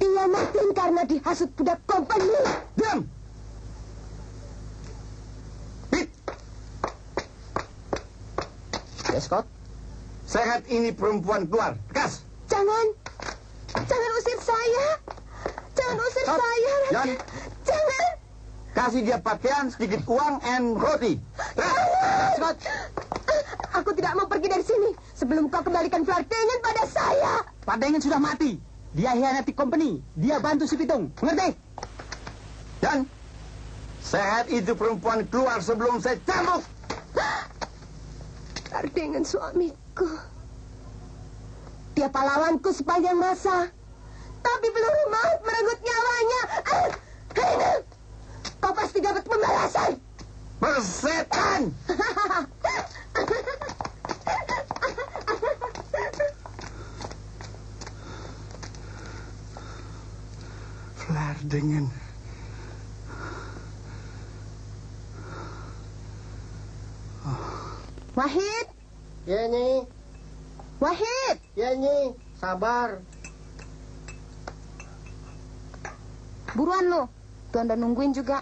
S3: dia mati karena dihasut budak kompeni.
S5: Diam! Pit!
S12: Ya, Scott.
S5: Seret ini perempuan keluar. Tegas!
S3: Jangan usir saya. Jangan usir saya. Jangan.
S5: Kasih dia pakaian, sedikit uang, and roti.
S3: Scott. Aku tidak mau pergi dari sini sebelum kau kembalikan Flardingen pada saya.
S4: Flardingen sudah mati. Dia hianati company. Dia bantu si Pitung. Mengerti?
S5: Dan seret itu perempuan keluar sebelum saya cambuk.
S3: Flardingen suamiku. Dia pahlawanku sepanjang masa. Tapi peluru maut merenggut nyawanya. Heine, kau pasti dapat pembalasan.
S5: Persetan! Flardingen.
S3: Wahid.
S6: Ya, Nyi.
S3: Wahid.
S6: Ya, Nyi. Sabar.
S3: Buruan lo. Tuan udah nungguin juga.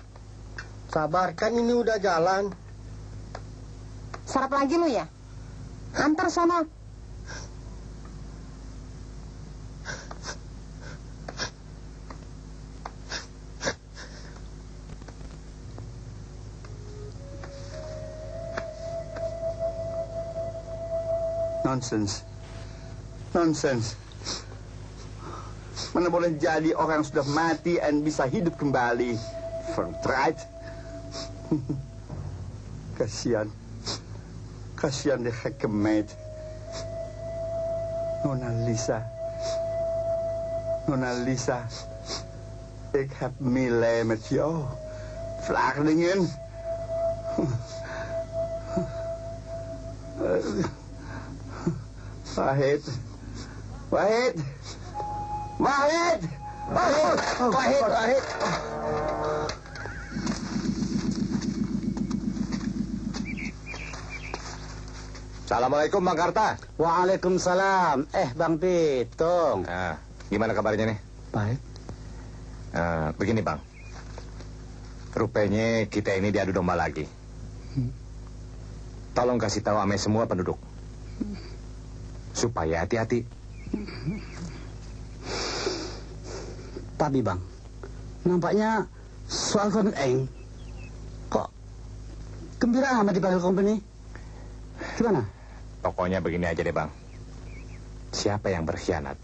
S6: Sabar, kan ini udah jalan.
S3: Sarap lagi lu ya? Antar sono.
S5: Nonsense. Nonsense. Mana boleh jadi orang sudah mati dan bisa hidup kembali. Vertried. Kasihan. Kasihan die gekke meid. Nona Lisa. Nona Lisa. Ik heb meelij met jou. Flardingen. Wahid. Wahid. Wahid. Wahid. Wahid. Wahid.
S2: Assalamualaikum Bang Karta.
S4: Waalaikumsalam. Bang Pitung.
S2: Nah, gimana kabarnya nih?
S4: Baik.
S2: Begini Bang. Rupanya kita ini diadu domba lagi. Tolong kasih tahu ame semua penduduk. Supaya hati-hati.
S4: Tapi Bang, nampaknya soal Van Eng kok gembira amat dipanggil company. Gimana?
S2: Pokoknya begini aja deh Bang. Siapa yang berkhianat,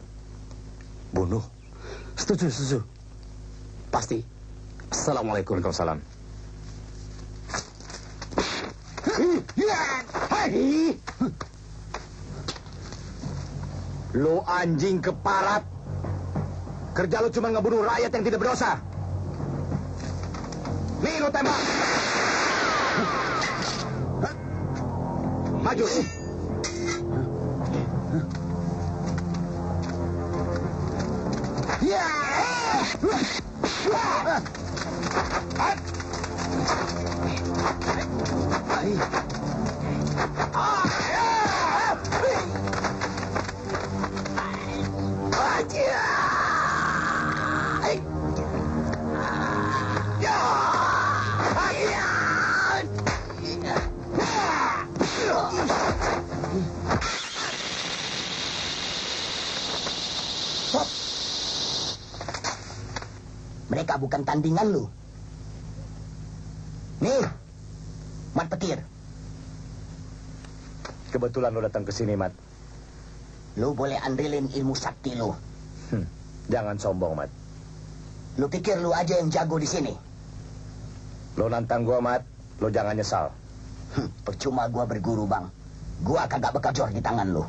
S2: bunuh.
S4: Setuju. Pasti. Assalamualaikum.
S2: Waalaikumsalam. Lu anjing keparat. Kerja lu cuma ngebunuh rakyat yang tidak berdosa. Nih lu tembak. Maju.
S6: Ya.
S10: Mereka bukan tandingan lu. Nih, Mat Petir.
S2: Kebetulan lu datang ke sini, Mat.
S10: Lu boleh andelin ilmu sakti lu.
S2: Jangan sombong, Mat.
S10: Lu pikir lu aja yang jago di sini?
S2: Lu nantang gua, Mat. Lu jangan nyesal.
S10: Percuma gua berguru, Bang. Gua kagak bekajor di tangan lu.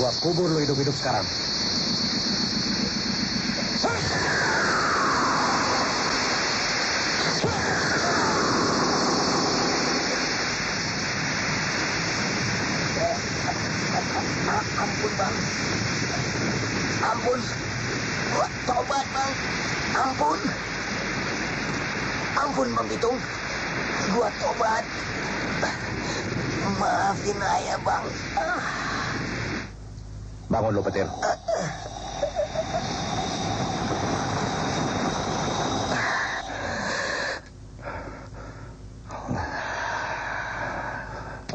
S2: Gua kubur lu hidup-hidup sekarang.
S10: Ampun, Bang. Ampun. Gua tobat, Bang. Ampun. Ampun, Bang Pitung. Gua tobat. Maafin ayah, Bang.
S2: Bangun lu, Petir.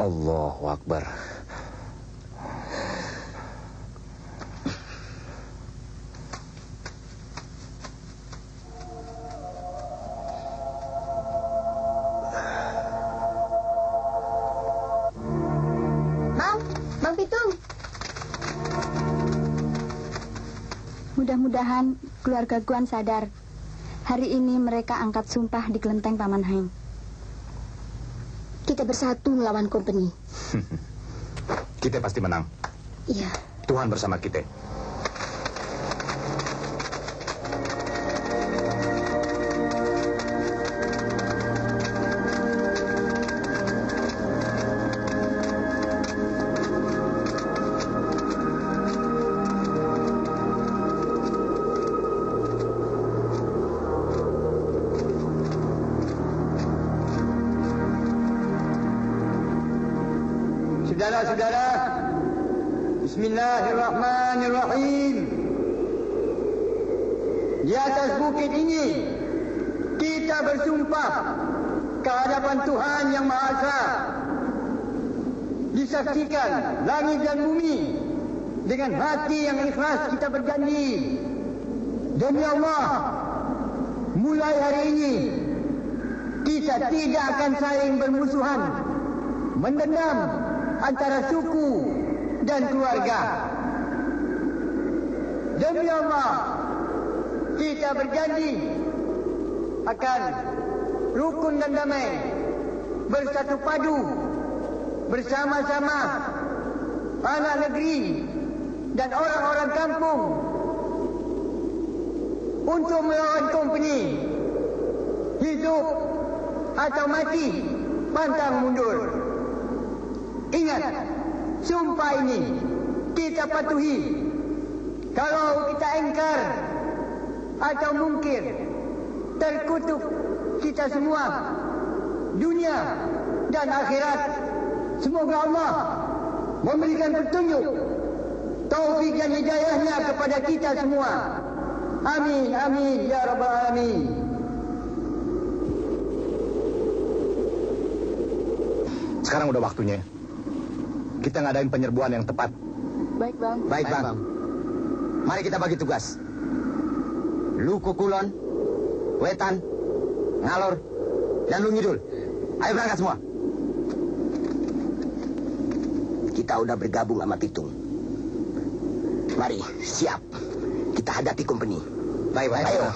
S2: Allahu Akbar.
S11: Bang Pitung. Mudah-mudahan keluarga Guan sadar. Hari ini mereka angkat sumpah di kelenteng Paman Heng.
S3: Kita bersatu melawan company.
S2: Kita pasti menang.
S3: Iya.
S2: Tuhan bersama kita.
S1: Saudara-saudara, Bismillahirrahmanirrahim. Di atas bukit ini kita bersumpah ke hadapan Tuhan Yang Maha Esa, disaksikan langit dan bumi, dengan hati yang ikhlas kita berjanji, demi Allah, mulai hari ini kita tidak akan saling bermusuhan, mendendam antara suku dan keluarga. Demi Allah, kita berjanji akan rukun dan damai, bersatu padu, bersama-sama anak negeri dan orang-orang kampung untuk melawan company. Hidup atau mati, pantang mundur. Ingat, sumpah ini kita patuhi. Kalau kita engkar atau mungkir, terkutuk kita semua, dunia dan akhirat. Semoga Allah memberikan petunjuk taufik dan hidayahnya kepada kita semua. Amin, amin, ya Rabbal Alamin.
S2: Sekarang udah waktunya. Kita ngadain penyerbuan yang tepat.
S3: Baik, Bang.
S9: Baik, Bang. Mari kita bagi tugas. Lu Kukulon, Wetan, Ngalor, dan lu Ngidul. Ayo berangkat semua.
S10: Kita udah bergabung sama Pitung. Mari, siap. Kita hadapi company.
S9: Baik, baik.
S10: Ayo.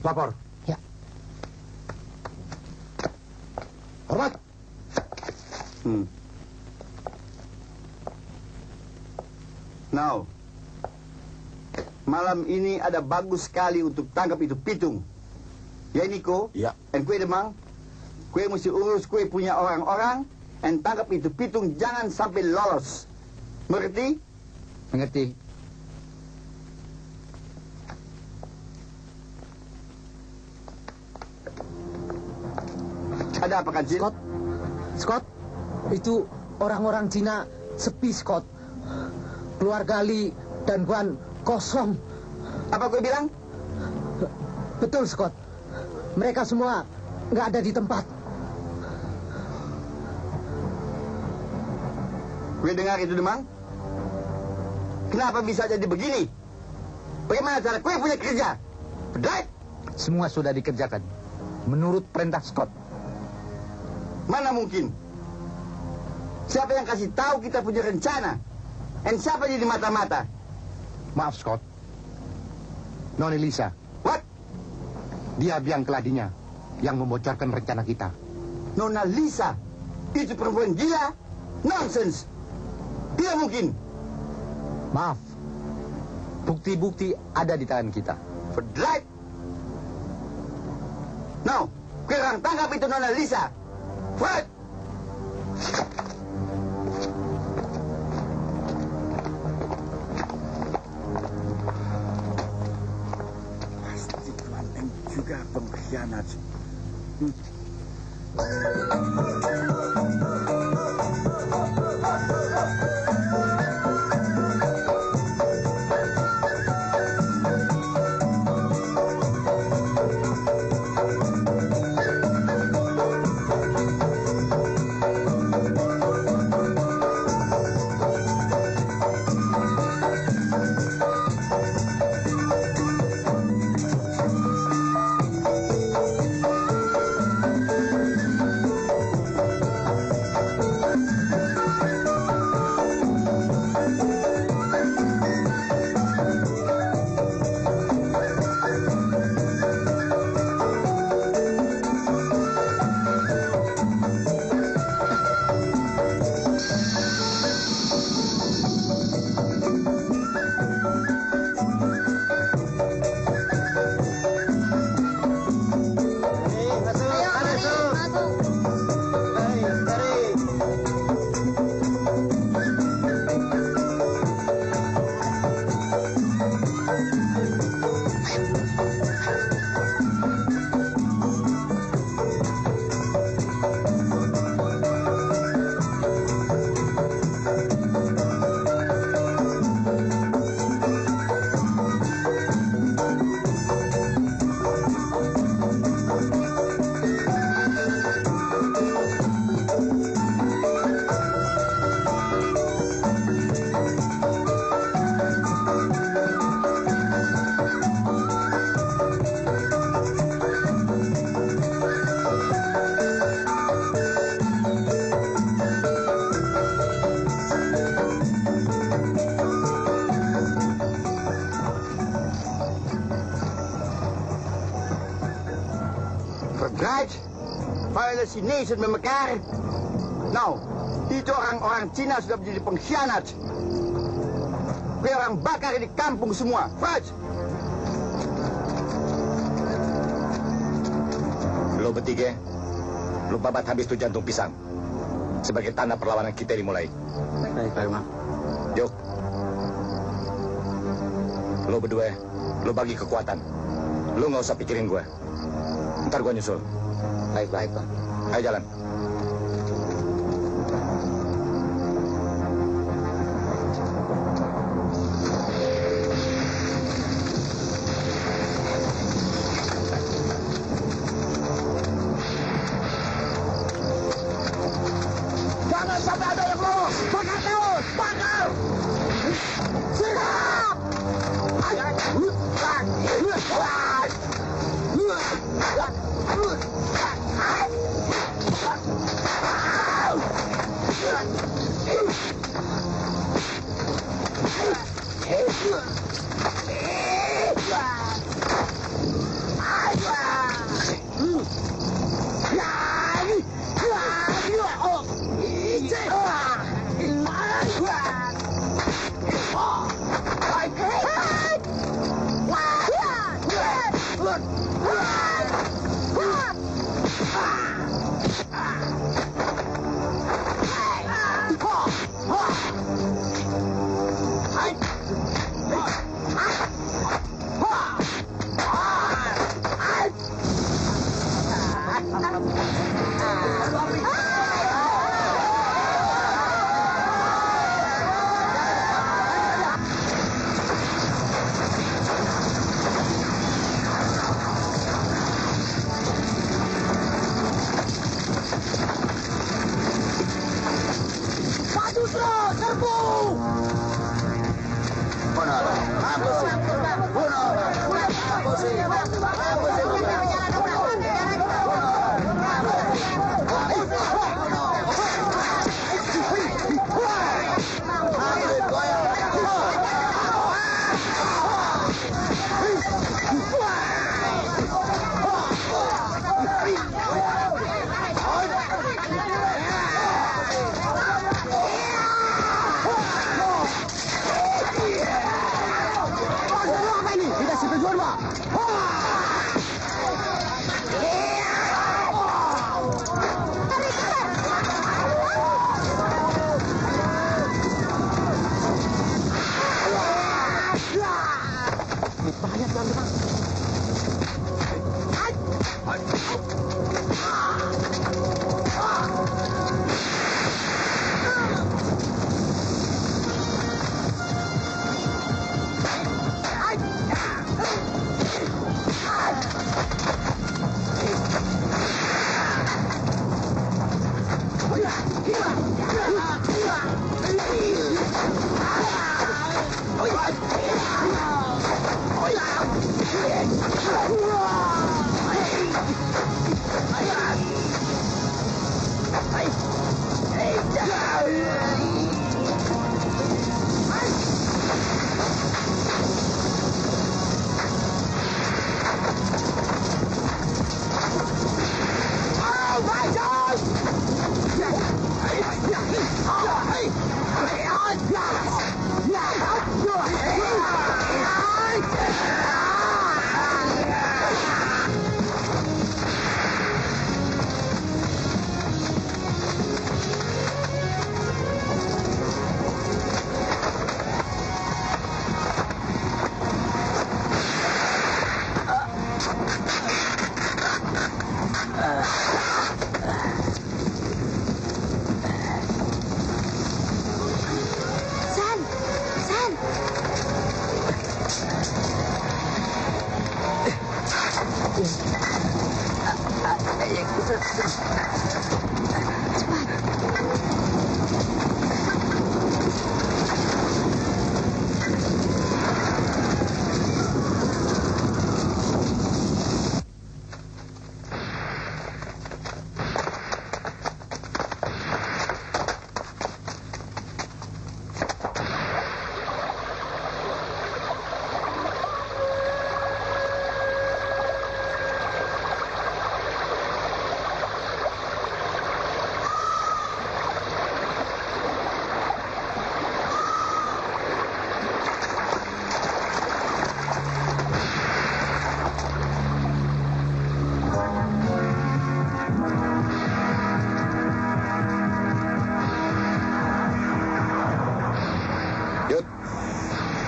S6: Lapor.
S12: Ya.
S6: Hormat.
S5: Now, malam ini ada bagus sekali untuk tangkap itu Pitung. Ya, Niko?
S6: Ya.
S5: Dan kue Demang, kue mesti urus kue punya orang-orang, dan tangkap itu Pitung jangan sampai lolos. Mengerti?
S1: Mengerti.
S5: Ada apa, Kancil?
S12: Scott, itu orang-orang Cina sepi, Scott. Keluarga Li dan Guan kosong.
S5: Apa gue bilang?
S12: Betul, Scott. Mereka semua nggak ada di tempat.
S5: Gue dengar itu, Demang. Kenapa bisa jadi begini? Bagaimana cara gue punya kerja? Bedai?
S2: Semua sudah dikerjakan. Menurut perintah Scott.
S5: Mana mungkin? Siapa yang kasih tahu kita punya rencana? Dan siapa jadi mata-mata?
S6: Maaf, Scott. Noni Lisa.
S5: What?
S6: Dia biang keladinya yang membocorkan rencana kita.
S5: Nona Lisa? Itu perempuan gila? Nonsense! Tidak mungkin.
S2: Maaf. Bukti-bukti ada di tangan kita.
S5: Bedai? Now, kurang tangkap itu Nona Lisa. What?
S14: Pasti Klanteng juga pengkhianat.
S5: Right? Violence nation met elkaar. Nou, itu orang-orang Cina sudah menjadi pengkhianat. Kayak orang bakar di kampung semua. Right?
S2: Lo bertiga, lo babat habis tuh jantung pisang. Sebagai tanda perlawanan kita dimulai.
S9: Baik, Pak Imam.
S2: Yuk. Lo berdua, lo bagi kekuatan. Lo nggak usah pikirin gue. Ntar gue nyusul.
S9: Baik, Pak.
S2: Ayo jalan.
S6: Jangan sampai ada yang lolos. Bakar terus, bakar. Siap.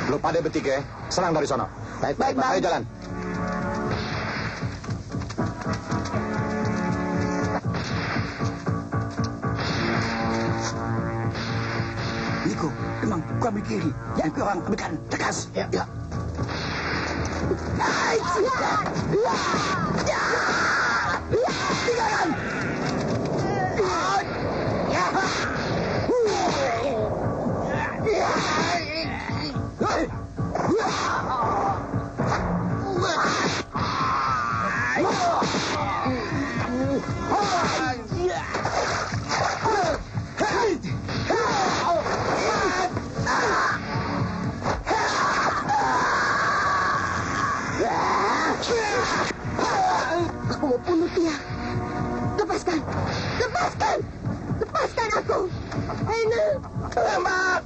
S2: Lu pada bertiga, serang dari sono.
S10: Baik, Bang.
S2: Ayo jalan.
S5: Niko, memang kau ambil kiri. Jangan kau orang ambilkan. Tegas. Ya. Tinggalkan.
S11: Aku mau bunuh dia. Lepaskan. Lepaskan. Lepaskan aku. Aina.
S5: Tembak.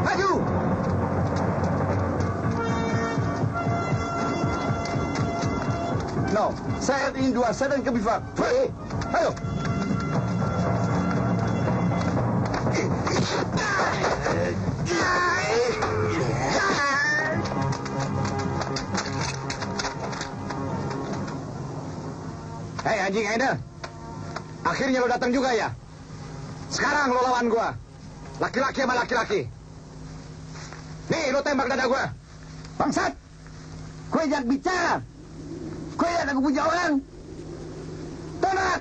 S5: Maju. No, saya ingin dua saya dan kebifak. Ayo.
S2: Hei anjing Aida, akhirnya lo datang juga ya. Sekarang lo lawan gua, laki-laki sama laki-laki. Nih lo tembak dada gua.
S5: Bangsat, kau jangan bicara. Kau yang aku punya orang. Tembak.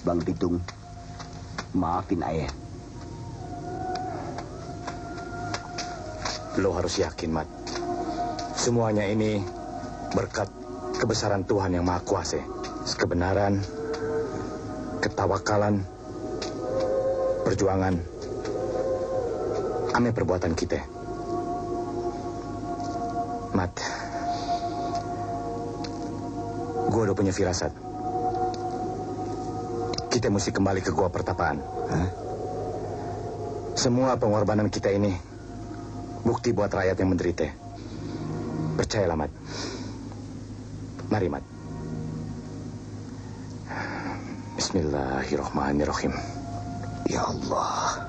S10: Bang Pitung, maafin ayah.
S2: Lo harus yakin, Mat. Semuanya ini berkat kebesaran Tuhan yang Maha Kuasa. Kebenaran, ketawakalan, perjuangan, ame perbuatan kita. Mat, gue udah punya firasat. Kita mesti kembali ke gua pertapaan. Semua pengorbanan kita ini bukti buat rakyat yang menderita. Percayalah, Mat. Mari, Mat. Bismillahirrahmanirrahim.
S10: Ya Allah.